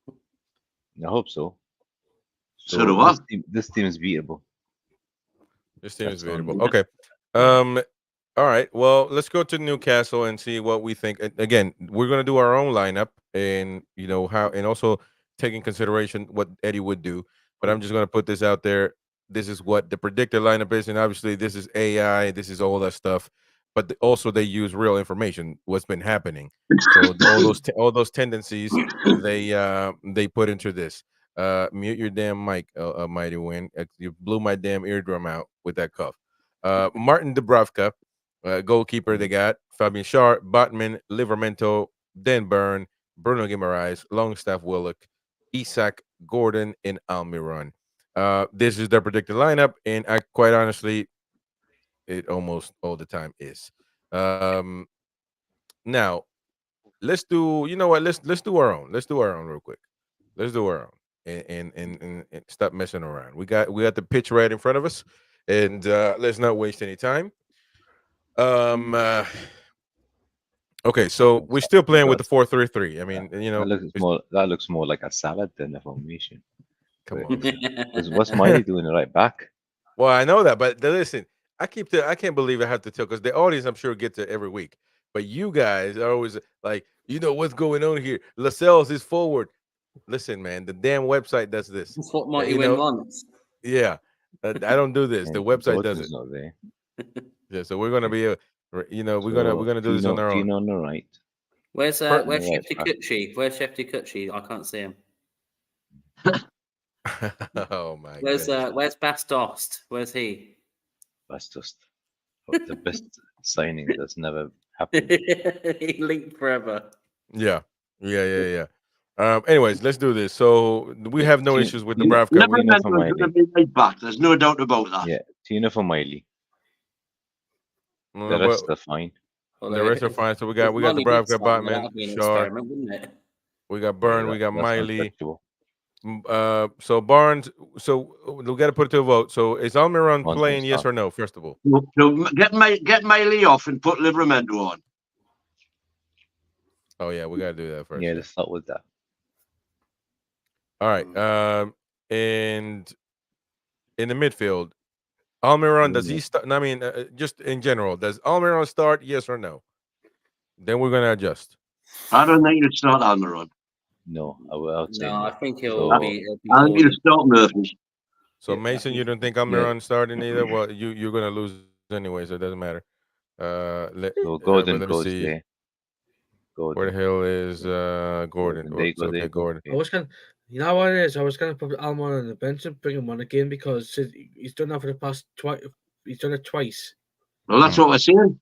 I hope so. So do I. This team is beatable. This team is beatable. Okay. All right. Well, let's go to Newcastle and see what we think. Again, we're going to do our own lineup, and how, and also take in consideration what Eddie would do. But I'm just going to put this out there. This is what the predicted lineup is, and obviously this is AI. This is all that stuff. But also they use real information, what's been happening. So all those tendencies they put into this. Mute your damn mic, Mighty Win. You blew my damn eardrum out with that cough. Martin Dubravka, goalkeeper. They got Fabian Schär, Botman, Livramento, Dan Burn, Bruno Guimaraes, Longstaff Willock, Isak, Gordon, and Almiron. This is their predicted lineup, and I quite honestly, it almost all the time is. Now, let's do. You know what? Let's do our own. Let's do our own real quick. Let's do our own, and stop messing around. We got the pitch right in front of us, and let's not waste any time. Okay, so we're still playing with the 4-3-3. I mean, that looks more like a salad than a formation. Come on. What's Mighty doing right back? Well, I know that, but listen, I can't believe I have to tell, because the audience, I'm sure, gets it every week. But you guys are always like, what's going on here? Lascelles is forward. Listen, man, the damn website does this. That's what Mighty Win wants. Yeah, I don't do this. The website does it. Not there. Yeah, so we're gonna be, we're gonna do this on our own. Gino on the right. Where's Shefty Kutchi? Where's Shefty Kutchi? I can't see him. Oh my Where's goodness. where's Bastost? Where's he? That's just the best signing that's never happened. He linked forever. Yeah. Anyways, let's do this. So we have no issues with you know- Dubravka. Never We, Tina meant for was going to Miley. be right back. There's no doubt about that. Yeah, Tina for Miley. The rest are fine. the rest are fine. So we got If Miley did Dubravka, sign, then Botman, that'd be an Shaw. experiment, wouldn't it? We got Yeah, Byrne. We got that's Miley. unacceptable. So Barnes. So we got to put it to a vote. So is Almiron Barnes playing? won't Yes start. or no? First of all. So get Miley off and put Livramento on. Oh yeah, we got to do that first. Yeah, let's start with that. All right. And in the midfield, Almiron, does he start? I mean, just in general, does Almiron start? Yes or no? Then we're gonna adjust. I don't think you'd start Almiron. No, I would say No, I no. think So, it'll be I think you'd Gordon. start Murphy. So Yeah, Mason, you don't think Almiron starting either? Well, you're gonna lose anyway, so it doesn't matter. so Gordon let me goes see. there. Where the Gordon. hell is Gordon? There you go, there Okay, you go. Gordon. I was gonna, you know what it is? I was gonna put Almond on the bench and bring him on again because he's done that for the past twice. He's done it twice. Well, that's what we're saying.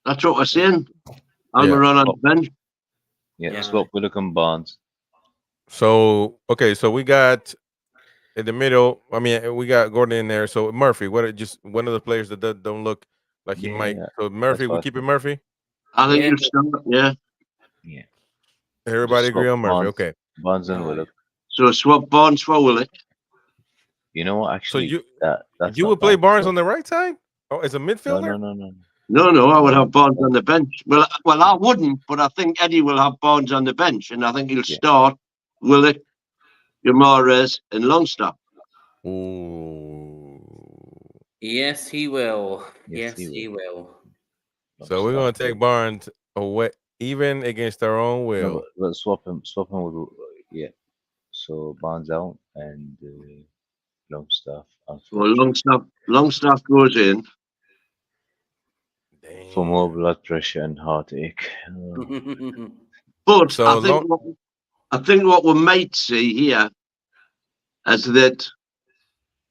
That's what we're saying. Yeah. Almiron on the bench. Yeah, Yeah. swap Willock and Barnes. So okay, so we got in the middle. I mean, we got Gordon in there. So Murphy, just one of the players that don't look like he might. Yeah, So Murphy, that's we what I keep it think. Murphy. I think Yeah. you'd start, yeah. Yeah. Everybody Just agree swap on Murphy. Barnes, Okay. Barnes and Aye. Willock. So swap Barnes for Willock. You know what? So Actually, that's you not would play bad. Barnes on the right side? Oh, as a No, midfielder? no. No, I would have Barnes on the bench. Well, I wouldn't, but I think Eddie will have Barnes on the bench, and I think he'll start Willock, Guimaraes, and Longstaff. Ooh. Yes, he will. Yes, Yes, he he will. So we're gonna take Barnes away, even against our own will. No, but swap him with So Barnes out and Longstaff. Well, Longstaff goes in. For more blood pressure and heartache. But So I think what we might see here is that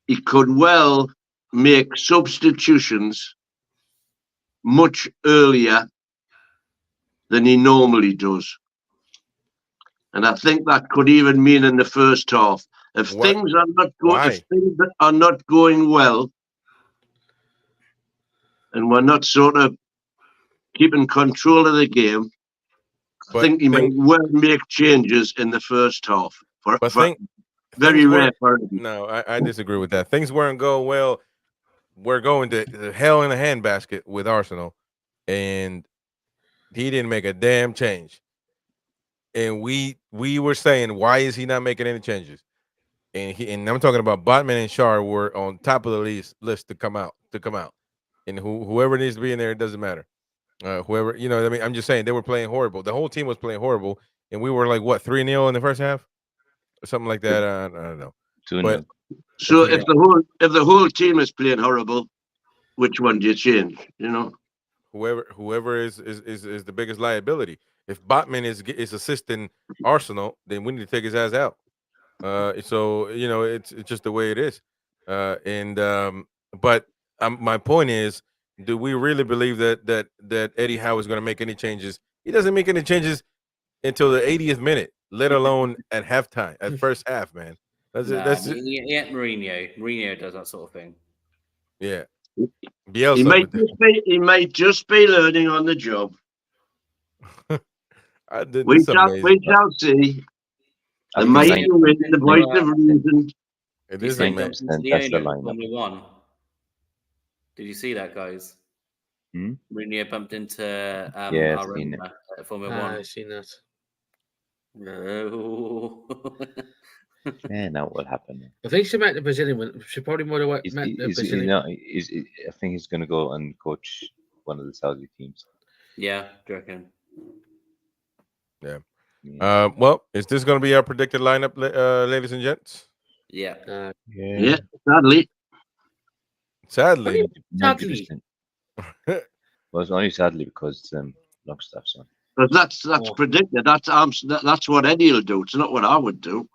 he could well make substitutions much earlier than he normally does. And I think that could even mean in the first half. If things are not going well, and we're not sort of keeping control of the game, I think he might well make changes in the first half. Very rare for him. No, I disagree with that. Things weren't going well. We're going to hell in a handbasket with Arsenal, and he didn't make a damn change. And we were saying, why is he not making any changes? And I'm talking about Botman and Shaw were on top of the list to come out. And whoever needs to be in there, it doesn't matter. Whoever, you know what I mean? I'm just saying they were playing horrible. The whole team was playing horrible, and we were like, what, 3-0 in the first half? Or something like that. I don't know. 2-0. So if the whole team is playing horrible, which one do you change? You know, whoever is the biggest liability. If Botman is assisting Arsenal, then we need to take his ass out. So you know, it's just the way it is. But my point is, do we really believe that Eddie Howe is going to make any changes? He doesn't make any changes until the 80th minute, let alone at halftime, at first half, man. That's it. Yeah, Mourinho does that sort of thing. Yeah. He might just be learning on the job. We shall see. The mighty win, the voice of reason. It is amazing. That's the lineup. Formula One. Did you see that, guys? Mourinho bumped into Arena at Formula One. I've seen that. No. Yeah, now what will happen? I think she met the Brazilian. She probably might have met the Brazilian. I think he's going to go and coach one of the Saudi teams. Yeah, do you reckon? Yeah. Well, is this going to be our predicted lineup, ladies and gents? Yeah. Yeah. Sadly. Sadly. Well, it's only sadly because Longstaff's on. Because that's predicted. That's what Eddie will do. It's not what I would do.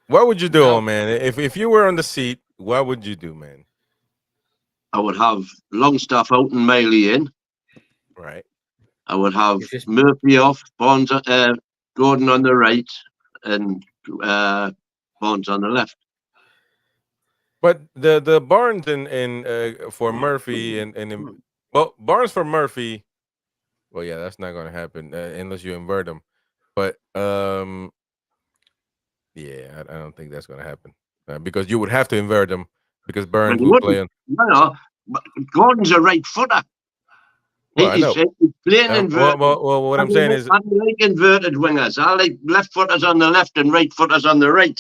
What would you do, No. old man? If you were on the seat, what would you do, man? I would have Longstaff out and Maley in. Right. I would have It's just- Murphy off, Barnes, Gordon on the right, and Barnes on the left. But the Barnes and for Murphy and well, Barnes for Murphy. Well, yeah, that's not going to happen unless you invert them. But yeah, I don't think that's going to happen because you would have to invert them because Burns But will play on. no, but Gordon's a right footer. Well, I know. He's playing inverted. Well, what I'm saying is, I like inverted wingers. I like left footers on the left and right footers on the right.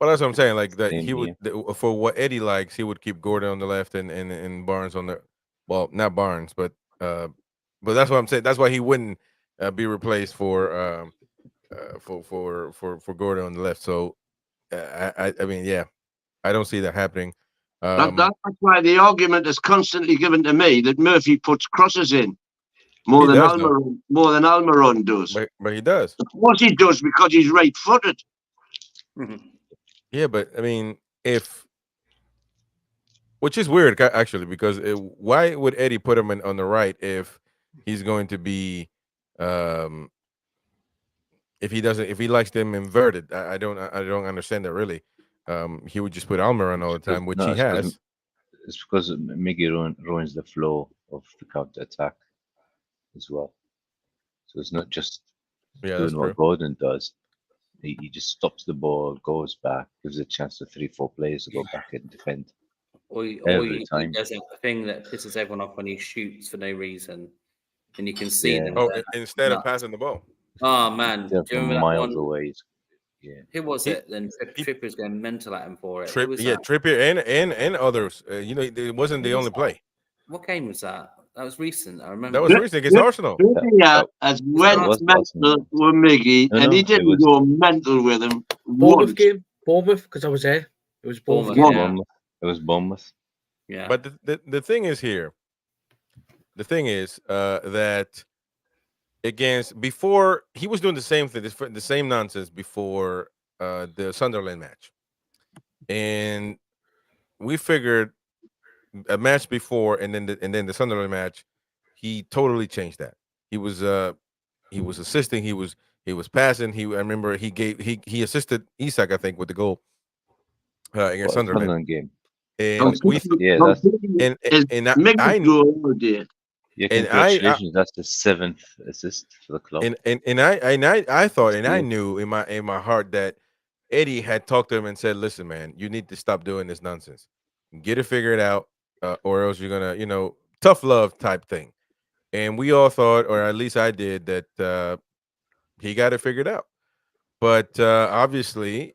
well, that's what I'm saying. Like that, Same he would for what Eddie likes, he would keep Gordon on the left and Barnes on the. Well, not Barnes, but that's what I'm saying. That's why he wouldn't be replaced for Gordon on the left. So I mean, yeah, I don't see that happening. That's why the argument is constantly given to me that Murphy puts crosses in more He than does, though. Almiron does. But he does. Of course he does because he's right-footed. Yeah, but I mean, which is weird actually, because why would Eddie put him on the right if he's going to be, if he likes them inverted? I don't understand that really. He would just put Almiron all the time, which he has. It's because Miggy ruins the flow of the counter attack as well. So it's not just doing what Gordon does. He just stops the ball, goes back, gives a chance to 3-4 players to go back and defend. Or he does a thing that pisses everyone off when he shoots for no reason, and you can see them. Oh, instead of passing the ball. Oh man, do you remember miles that one? away. Yeah. Who was it? Then Trippier's going mental at him for it. Trippier and others. It wasn't the only play. What game was that? That was recent. I remember. That was recent against Arsenal. Trippier has went mental with Miggy, and he didn't go mental with him. Bournemouth game, Bournemouth, because I was there. It was Bournemouth. It was Bournemouth. Yeah. But the thing is here. The thing is that before he was doing the same thing, the same nonsense before the Sunderland match, and we figured a match before, and then the Sunderland match, he totally changed that. He was assisting, he was passing. I remember he assisted Isak, I think, with the goal against Sunderland game. And congratulations, that's the 7th assist for the club. And I thought, and I knew in my heart that Eddie had talked to him and said, "Listen, man, you need to stop doing this nonsense. Get it figured out, or else you're gonna, tough love type thing." And we all thought, or at least I did, that he got it figured out. But obviously,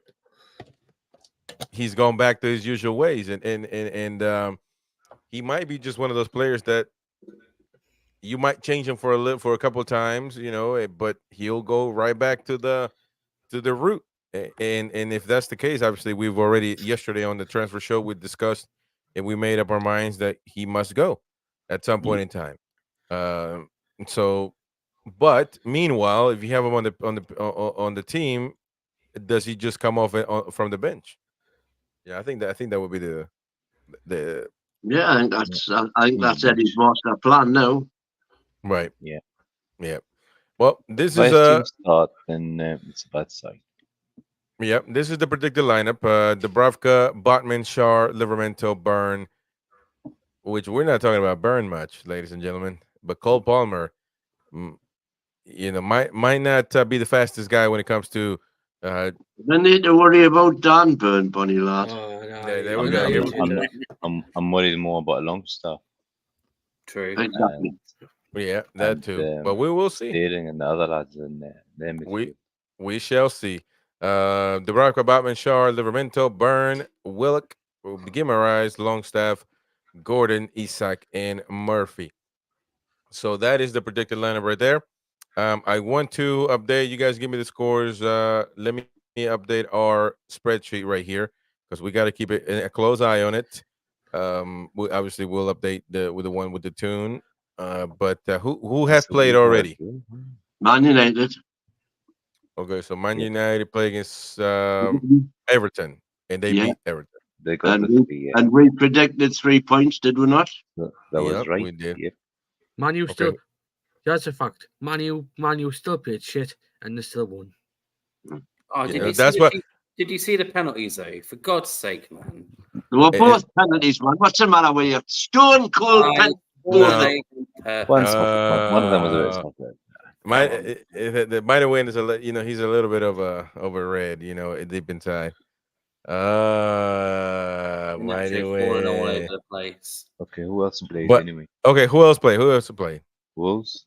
he's gone back to his usual ways, and he might be just one of those players that you might change him for a couple of times, but he'll go right back to the root. And if that's the case, obviously we've already yesterday on the transfer show we discussed and we made up our minds that he must go at some point in time. But meanwhile, if you have him on the team, does he just come off from the bench? Yeah, I think that would be the. Yeah, I think that's Eddie's master plan now. Right. Yeah. Yeah. Well, this is a start, then it's a bad sign. Yeah, this is the predicted lineup: Dubravka, Botman, Shar, Livramento, Byrne. Which we're not talking about Byrne much, ladies and gentlemen. But Cole Palmer, might not be the fastest guy when it comes to. Don't need to worry about Dan Byrne, Bonnie lad. There we go. I'm worried more about Longstaff. True. Exactly. Yeah, that too. But we will see. Sterling and the other lads in there. We shall see. Dubravka, Botman, Shar, Livramento, Byrne, Willock, Guimaraes, Longstaff, Gordon, Isak, and Murphy. So that is the predicted lineup right there. I want to update. You guys give me the scores. Let me update our spreadsheet right here because we got to keep a close eye on it. We'll update with the one with the tune. But who have played already? Man United. Okay, so Man Yeah. United play against Everton, and they Yeah, beat Everton. They got the and 3. Yeah. and we predicted 3 points, did we not? That was Yep, right. we did. Yep. Manu Okay. still. That's a fact. Manu still played shit, and they still won. Oh, Yeah, that's did you see the penalties though? For God's sake, man! They were It- both penalties, man. What's the matter with you? Stone cold I penalties. thought No. they were perfect. One of them was a bit soft. My Come on. the minor win is he's a little bit of a red, deep inside. Mighty Naturally falling all over win. the place. Okay, who else played But anyway? okay, who else played? Who else played? Wolves.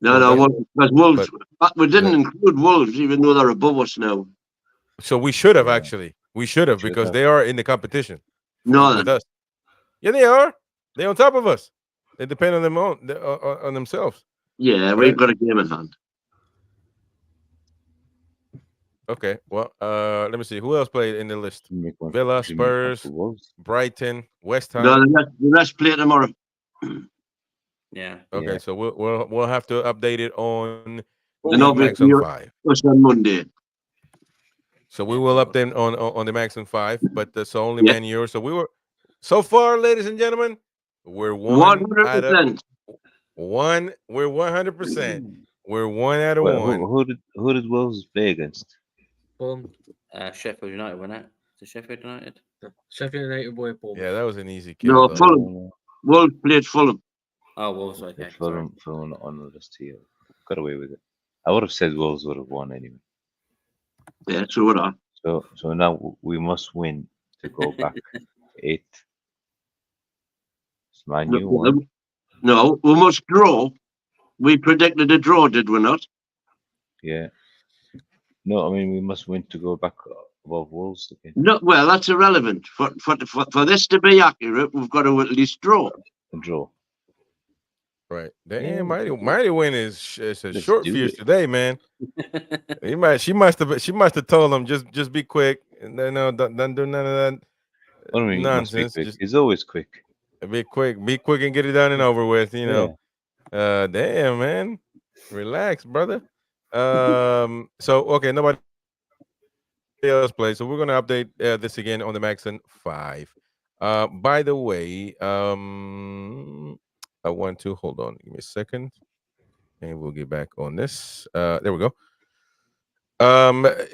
No, Okay. because Wolves. We didn't the- include Wolves, even though they're above us now. So we should have Yeah. actually. We should have Should because have. they are in the competition No, with us. Yeah, they are. They're on top of us. They depend on them on themselves. yeah, But we've got a game in hand. Okay. Well, let me see. Who else played in the list? Make one- Villa, should make one Spurs, for Wolves. Brighton, West No, Ham. the rest play tomorrow. Yeah. Okay, Yeah. so we'll have to update it on And the obviously, Maximum 5. us on Monday. So we Yeah, will cool. update on the Maximum 5, but so only Yeah. Man U. So we were so far, ladies and gentlemen, we're one out of 100%. one. We're 100%. We're one out of Well, one. who did Wolves play against? Boom. Sheffield United, wasn't it? To Sheffield United. Sheffield United were boom. Yeah, that was an easy kill. No, though. Fulham. Wolves played Fulham. Oh, Wolves. Okay. Sorry. Fulham on the list here. Got away with it. I would have said Wolves would have won anyway. Yeah, so would I. So now we must win to go back 8th. It's Man U won. No, we must draw. We predicted a draw, did we not? Yeah. No, I mean we must win to go back above Wolves again. No, well, that's irrelevant. For this to be accurate, we've got to at least draw. A draw. Right. Yeah, Damn, we can do it. Mighty Win is a Let's short do fuse it. today, man. She must have told him just be quick. No, don't do none of that What do you mean? He must be nonsense. quick. Just He's always quick. be quick and get it done and over with. Damn, man, relax, brother. So okay, nobody else plays, so we're gonna update this again on the Maxon 5. By the way, I want to hold on. Give me a second, and we'll get back on this. There we go.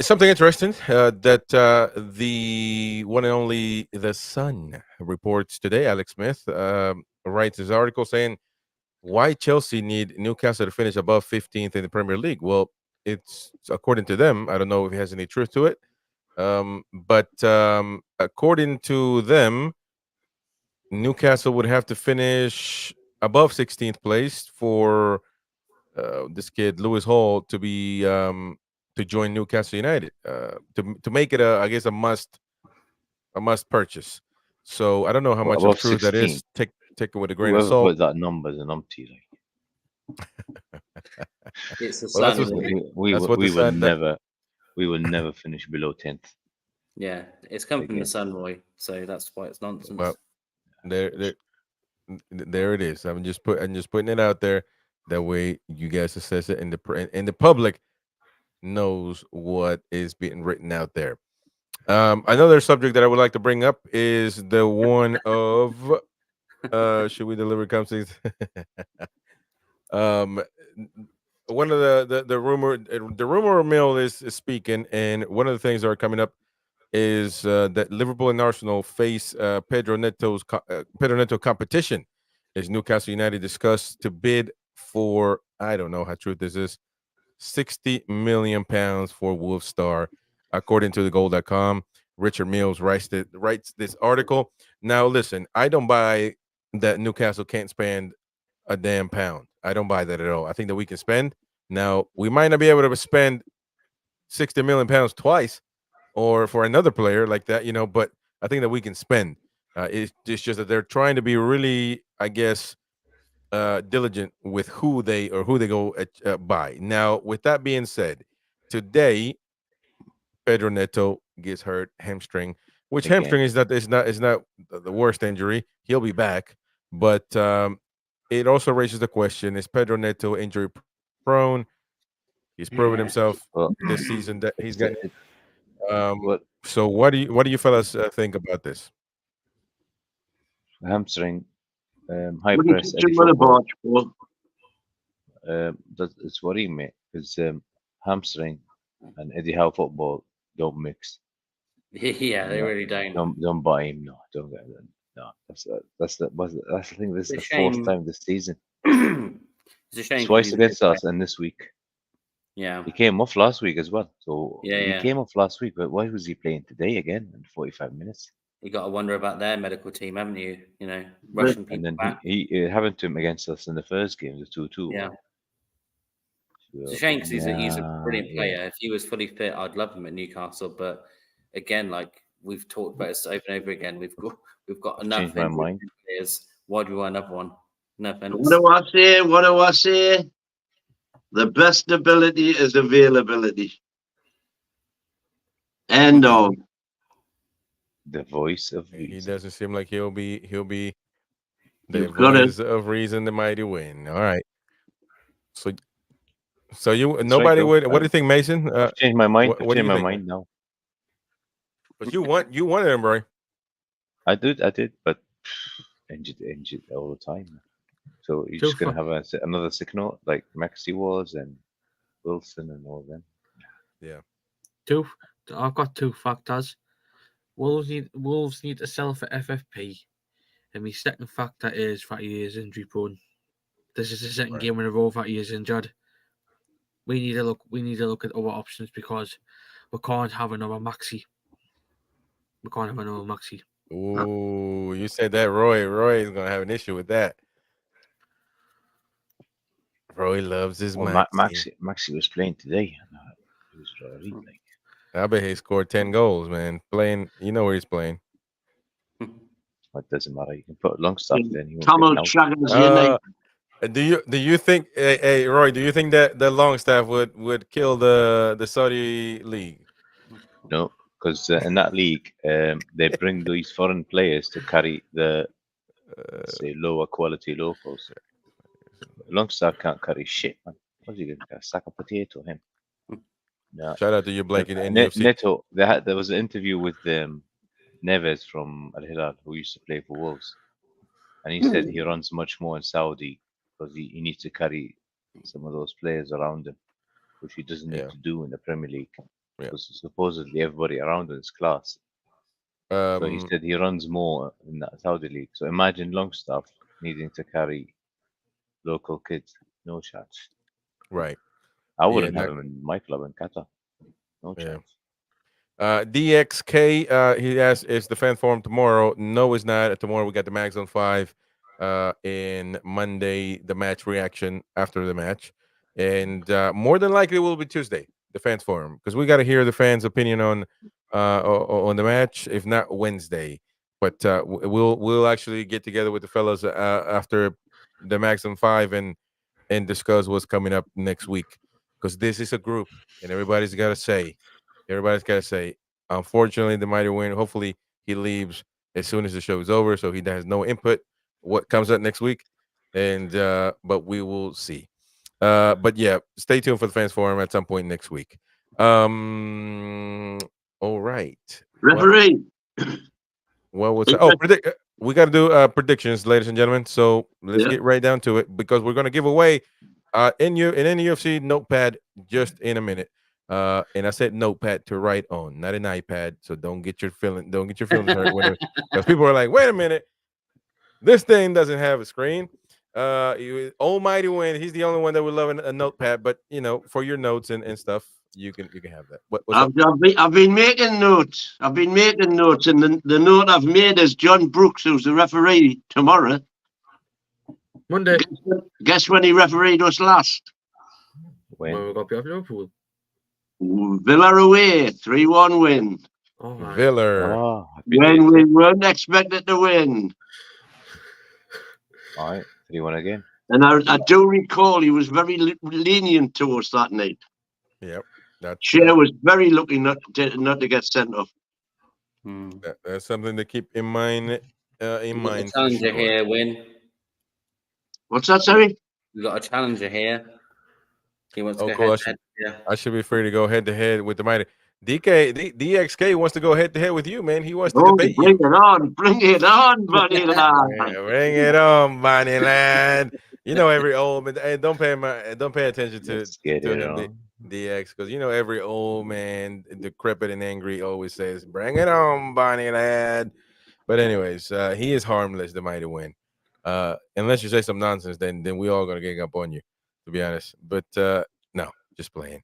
Something interesting that the one and only The Sun reports today. Alex Smith writes his article saying why Chelsea need Newcastle to finish above 15th in the Premier League. Well, it's according to them. I don't know if it has any truth to it, but according to them, Newcastle would have to finish above 16th place for this kid Lewis Hall to be to join Newcastle United to make it I guess a must purchase. So I don't know how Well, much above of truth that 16. is. Take it with a grain of Whoever salt. put that number is an umpty. Like. It's the Well, that's Sun. what- isn't it? That's what we the will Sun- never we will never finish below 10th. Yeah, it's come from the Again. Sun, Roy. So that's why it's nonsense. Well, there it is. I'm just putting it out there. That way, you guys assess it, and the public knows what is being written out there. Another subject that I would like to bring up is the one of should we deliver companies? One of the rumor mill is speaking, and one of the things that are coming up is that Liverpool and Arsenal face Pedro Neto competition as Newcastle United discuss to bid for, I don't know how true this is, £60 million for Wolves star, according to the goal.com. Richard Mills writes this article. Now listen, I don't buy that Newcastle can't spend a damn pound. I don't buy that at all. I think that we can spend. Now we might not be able to spend £60 million twice or for another player like that, but I think that we can spend. It's just that they're trying to be really, I guess, diligent with who they go buy. Now, with that being said, today Pedro Neto gets hurt, hamstring, which Again. hamstring is not the worst injury. He'll be back, but it also raises the question: is Pedro Neto injury prone? He's proven himself Well, this season that he's it's a- got. it- what So what do you fellas think about this? hamstring, high What do you press, think Eddie about football. Paul? It's worrying me because hamstring and Eddie Howe football don't mix. Yeah, they No, really don't. don't buy him. No, don't get it. No, that's the thing. This is It's the a fourth shame. time this season. It's a shame. 'cause Twice he's a against good us player. and this week. Yeah. He came off last week as well. So Yeah, he yeah. came off last week, but why was he playing today again in 45 minutes? You got to wonder about their medical team, haven't you? You know, But- rushing And people then back. it happened to him against us in the first game, the 2-2. Yeah. So, It's a shame because he's a brilliant yeah. player. If he was fully fit, I'd love him at Newcastle. But again, like we've talked about this over and over again, we've got I've enough changed my mind. players. Why do we want another one? No offense. What do I say? What do I say? The best ability is availability. End of. The voice of He reason. doesn't seem like he'll be the You've got it. voice of reason, the mighty win. All right. So you That's nobody right, would. though. What do you think, Mason? I've changed my mind. what do you think? Mind now. But you wanted him, bro. I did, but injured all the time. So you're just gonna have another sick note like Maxi was and Wilson and all them. Yeah. I've got two factors. Wolves need to sell for FFP, and my second factor is that he is injury prone. This is the second game in a row that he is injured. We need to look at other options because we can't have another Maxi. Ooh, you said that, Roy. Roy is gonna have an issue with that. Roy loves his Well, Maxi. Maxi was playing today. He was already like. I bet he scored 10 goals, man. Playing, you know where he's playing. It doesn't matter. You can put Longstaff then. He won't Camel get out. Shaggers United. Do you think, hey Roy? Do you think that the Longstaff would kill the Saudi league? No, because in that league, they bring these foreign players to carry the say lower quality locals. Longstaff can't carry shit, man. What's he gonna a sack of potato? Him. No. Shout out to you, Blake, in NUFC. Neto, there was an interview with Neves from Al Hilal, who used to play for Wolves, and he said he runs much more in Saudi because he needs to carry some of those players around him, which he doesn't need to do in the Premier League. Yeah. Because supposedly everybody around him is class. So he said he runs more in that Saudi league. So imagine Longstaff needing to carry local kids. No chance. Right. I wouldn't have him in my club in Qatar. No chance. DXK, he asked, is the fan forum tomorrow? No, it's not. Tomorrow we got the Mags on 5. In Monday, the match reaction after the match. And more than likely it will be Tuesday, the fans forum, because we got to hear the fans' opinion on the match, if not Wednesday. But we'll actually get together with the fellas after the Mags on 5 and discuss what's coming up next week, because this is a group and everybody's got to say. Unfortunately, the mighty win. Hopefully, he leaves as soon as the show is over, so he has no input what comes up next week. And but we will see. But yeah, stay tuned for the fans forum at some point next week. All right. Referee. What was that? We got to do predictions, ladies and gentlemen. So let's get right down to it, because we're going to give away an NUFC notepad just in a minute. And I said notepad to write on, not an iPad. So don't get your feelings hurt because people are like, wait a minute, this thing doesn't have a screen. Almighty win. He's the only one that would love a notepad, but for your notes and stuff, you can have that. I've been making notes. And the note I've made is John Brooks, who's the referee tomorrow. Monday. Guess when he refereed us last? When we got beat off Liverpool. Villa away, 3-1 win. Oh, right. Villa. When we weren't expected to win. All right, 3-1 again. And I do recall he was very lenient to us that night. Yep. Shea was very lucky not to get sent off. That's something to keep in mind. Challenger here, win. What's that, sorry? We got a challenger here. He wants to go cool. head Yeah. I should be free to go head to head with the mighty DXK wants to go head to head with you, man. He wants to Oh, debate bring you. it on, buddy lad. Yeah, bring it on, Bonnie lad. You know every old man. Hey, don't pay attention Let's get to it him, on. DX, because you know every old man, decrepit and angry, always says, "Bring it on, Bonnie lad." But anyways, he is harmless. The mighty win. Unless you say some nonsense, then we all gonna gang up on you. To be honest, but no, just playing.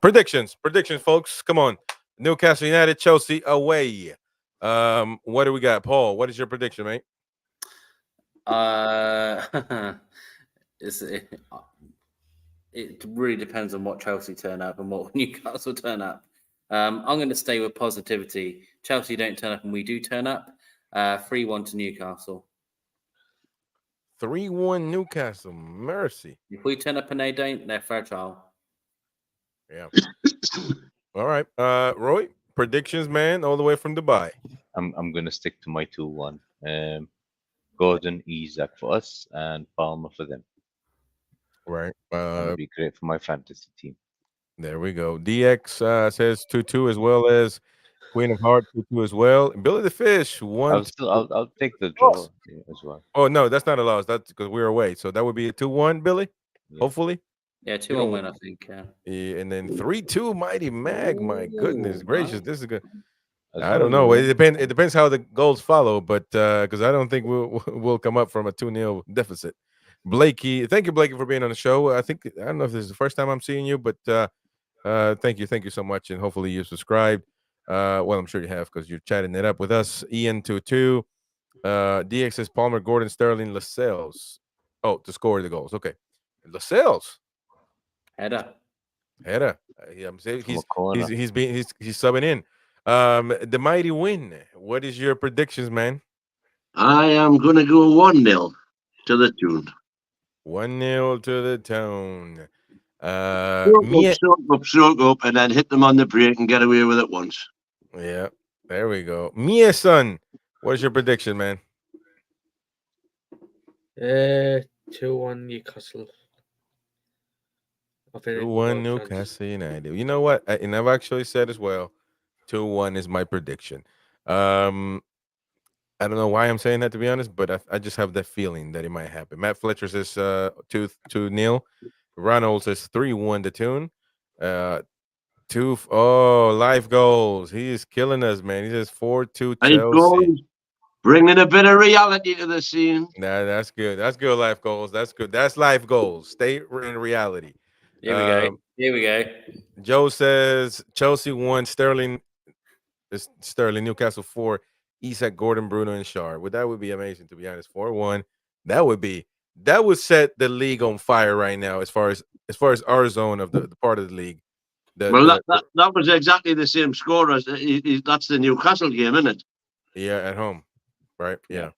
Predictions, folks. Come on, Newcastle United, Chelsea away. What do we got, Paul? What is your prediction, mate? It really depends on what Chelsea turn up and what Newcastle turn up. I'm going to stay with positivity. Chelsea don't turn up and we do turn up. 3-1 to Newcastle. 3-1 Newcastle. Mercy. If we turn up and they don't, they're fragile. Yeah. All right. Roy, predictions, man, all the way from Dubai. I'm gonna stick to my 2-1. Gordon, Isaac for us, and Palmer for them. Right. That'd be great for my fantasy team. There we go. DX says 2-2 as well as Queen of Hearts 2-2 as well. Billy the Fish 1. I'll take the draw as well. Oh no, that's not a loss. That's because we're away. So that would be a 2-1, Billy. Yeah. Hopefully. Yeah, 2-1 win, I think. Yeah, and then 3-2 Mighty Mag. My goodness gracious, this is good. I As don't well, know. you It depends how the goals follow, but because I don't think we'll come up from a 2-0 deficit. Blakey, thank you, Blakey, for being on the show. I don't know if this is the first time I'm seeing you, but thank you so much, and hopefully you subscribed. Well, I'm sure you have because you're chatting it up with us. Ian 2-2. DX says Palmer, Gordon, Sterling, Lascelles. Oh, to score the goals. Okay, Lascelles. Header. I'm saying from a corner. he's subbing in. The mighty win. What is your predictions, man? I am going to go 1-0 to the tune. 1-0 to the Town. Soak up, and then hit them on the break and get away with it once. Yeah, there we go. Mia son, what is your prediction, man? 2-1 Newcastle. 2-1 Newcastle United. You know what? And I've actually said as well, 2-1 is my prediction. I don't know why I'm saying that, to be honest, but I just have that feeling that it might happen. Matt Fletcher says 2-0. Ronald says 3-1 to Tune. Life goals. He is killing us, man. He says 4-2 Chelsea. Bringing a bit of reality to the scene. Nah, that's good. That's good. Life goals. That's good. That's life goals. Stay in reality. Here we go. Joe says Chelsea 1, Sterling, Newcastle 4, Isak, Gordon, Bruno, and Shar. That would be amazing, to be honest. 4-1. That would set the league on fire right now, as far as our zone of the part of the league. That was exactly the same score as that's the Newcastle game, isn't it? Yeah, at home, right? Yeah.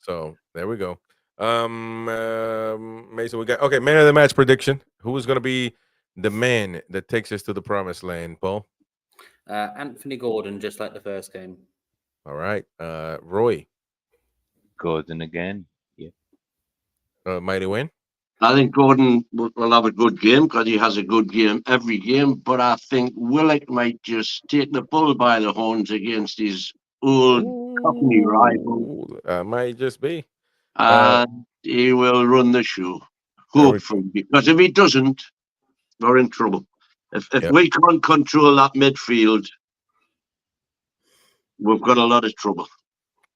So there we go. Mason, we got man of the match prediction. Who is going to be the man that takes us to the promised land, Paul? Anthony Gordon, just like the first game. All right. Roy. Gordon again. Yeah. Mighty win. I think Gordon will have a good game because he has a good game every game. But I think Willock might just take the bull by the horns against his old company rival. Might just be. And he will run the show, hopefully. Because if he doesn't, we're in trouble. If we can't control that midfield, we've got a lot of trouble.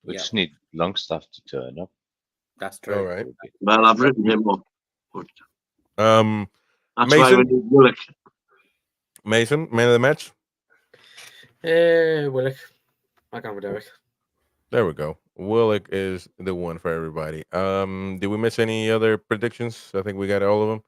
We just need Longstaff to turn up. That's true. All right. Well, I've written him up. But that's Mason? why we need Willock. Mason, man of the match? Willock. I can't with Derek. There we go. Willock is the one for everybody. Did we miss any other predictions? I think we got all of them.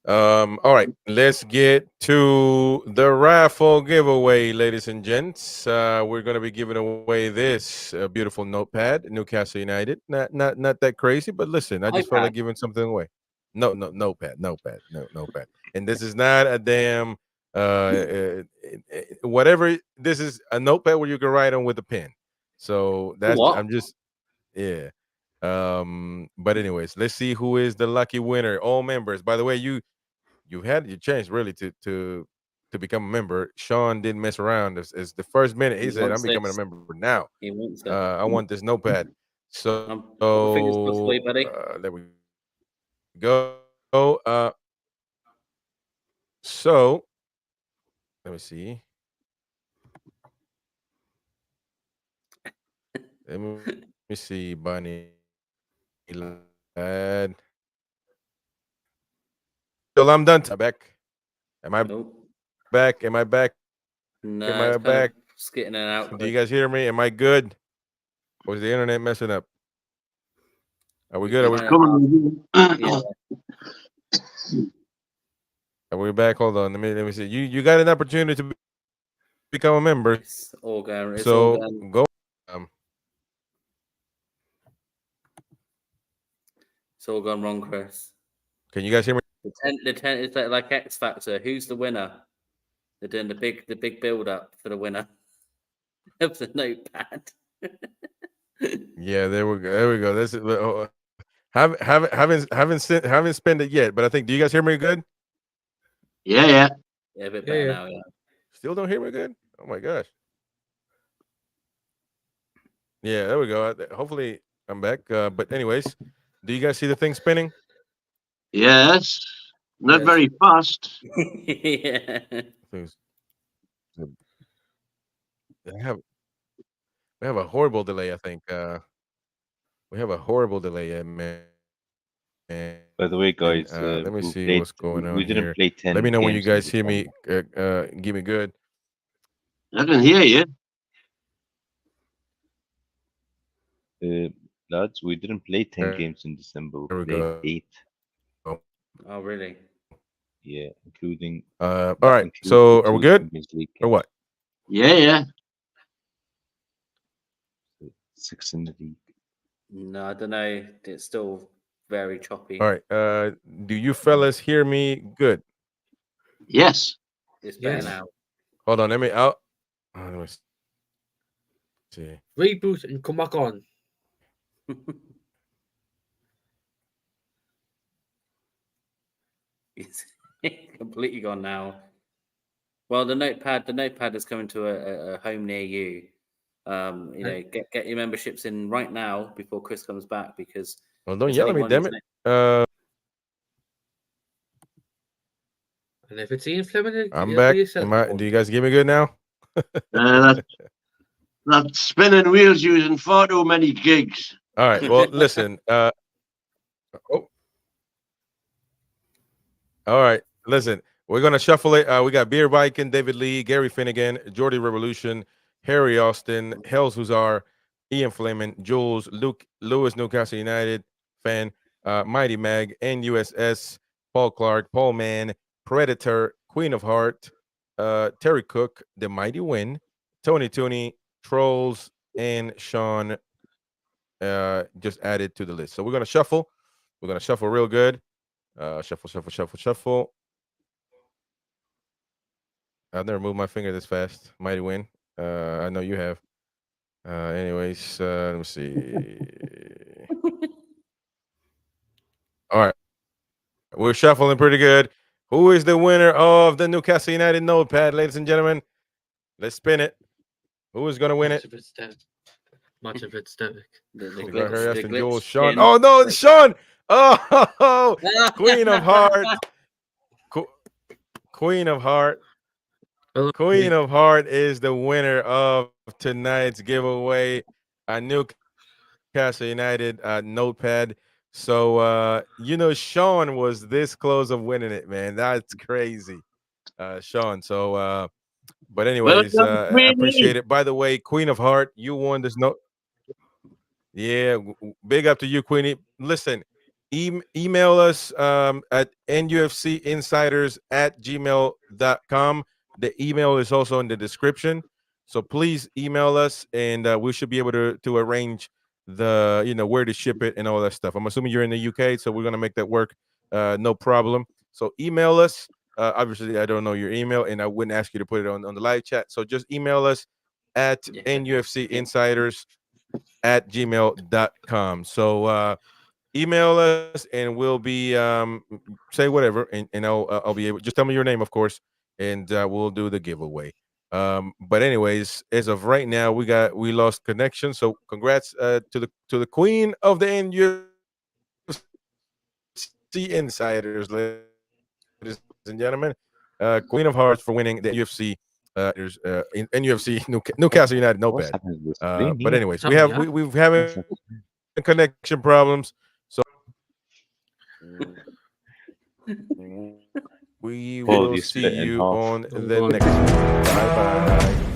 All right, let's get to the raffle giveaway, ladies and gents. We're going to be giving away this beautiful notepad, Newcastle United. Not that crazy, but listen, I just felt like giving something away. No, notepad. And this is not a damn whatever. This is a notepad where you can write on with a pen. So that's but anyways, let's see who is the lucky winner. All members, by the way, you had your chance really to become a member. Sean didn't mess around. It's the first minute he He said, "I'm wants becoming a this. member now. He wants it. I want this notepad." Put my fingers crossed for you, So buddy. there we go. So let me see. Let me see, Bunny lad. Till I'm done. Am I back? Am I Nope. back? Am I back? Am No, I it's kind of back? skitting in and out. Do you Quick. guys hear me? Am I good? Or is the internet messing up? Are we You're good? kind of Coming. yeah. Are we back? Hold on. Let me see. You got an opportunity to become a member. It's all going. It's all So going. go. It's all gone wrong, Chris. Can you guys hear me? The tent is like X Factor. Who's the winner? They're doing the big build up for the winner of the notepad. Yeah, there we go. There we go. This is haven't spent it yet, but I think. Do you guys hear me good? Yeah. Yeah, a bit better Yeah. now. Yeah. Still don't hear me good? Oh my gosh. Yeah, there we go. Hopefully I'm back. But anyways, do you guys see the thing spinning? Yes. Not Yes. very fast. Yeah. Things- We have a horrible delay. I think we have a horrible delay, man. By the way, guys, Let me we see played. what's going on We didn't here. play 10 Let me know when you games in guys hear me. December. Give me good. I can hear you. Lads, we didn't play 10 There games in December. we We played go. 8. Oh, really? Yeah, including All that right. includes So the are we 2 good Champions League or games. what? Yeah. 6 in the league. No, I don't know. It's still very choppy. All right. Do you fellas hear me good? Yes. It's better Yes. now. Hold on. Let me out. Let me see. Reboot and come back on. It's completely gone now. Well, the notepad is coming to a home near you. You know, get your memberships in right now before Chris comes back because Well, don't there's yell only at me, one damn it. And if it's Ian Fleming, I'm it'll back. be yourself. Do you guys hear me good now? That spinning wheels using far too many gigs. All right. Well, listen. Oh. All right. Listen, we're gonna shuffle it. We got Beer Viking, David Lee, Gary Finnegan, Jordy Revolution, Harry Austin, Hells Huzar, Ian Fleming, Jules, Luke Lewis, Newcastle United fan, Mighty Mag, NUSS, Paul Clark, Paul Mann, Predator, Queen of Heart, Terry Cook, The Mighty Win, Tony Tooney, Trolls, and Sean just added to the list. So we're gonna shuffle. We're gonna shuffle real good. Shuffle. I've never moved my finger this fast. Mighty win. I know you have. Anyways, let me see. All right. We're shuffling pretty good. Who is the winner of the Newcastle United notepad, ladies and gentlemen? Let's spin it. Who is going to win it? Much of it's Derek. The We got Harry glitch, the Austin, Joel, glitch Sean. in. Oh, no, Sean. Oh, Queen of Heart. Queen of Heart. Queen of Heart is the winner of tonight's giveaway. A Newcastle United notepad. So Sean was this close of winning it, man. That's crazy, Sean. So, but anyways, I appreciate it. By the way, Queen of Heart, you won this note. Yeah, big up to you, Queenie. Listen, email us at nufcinsiders@gmail.com. The email is also in the description. So please email us and we should be able to arrange where to ship it and all that stuff. I'm assuming you're in the UK, so we're gonna make that work. No problem. So email us. Obviously, I don't know your email, and I wouldn't ask you to put it on the live chat. So just email us at nufcinsiders@gmail.com. So email us, and we'll be say whatever, and I'll be able. Just tell me your name, of course, and we'll do the giveaway. But anyways, as of right now, we lost connection. So congrats to the queen of the NFC insiders, ladies and gentlemen, Queen of Hearts for winning the UFC. There's in NFC Newcastle United, no What's bad. happening to the screen But here? anyways, What's happening, we've What's having that? connection problems. So we Paul, will you see split in you half. on I'm the going next one. Bye bye.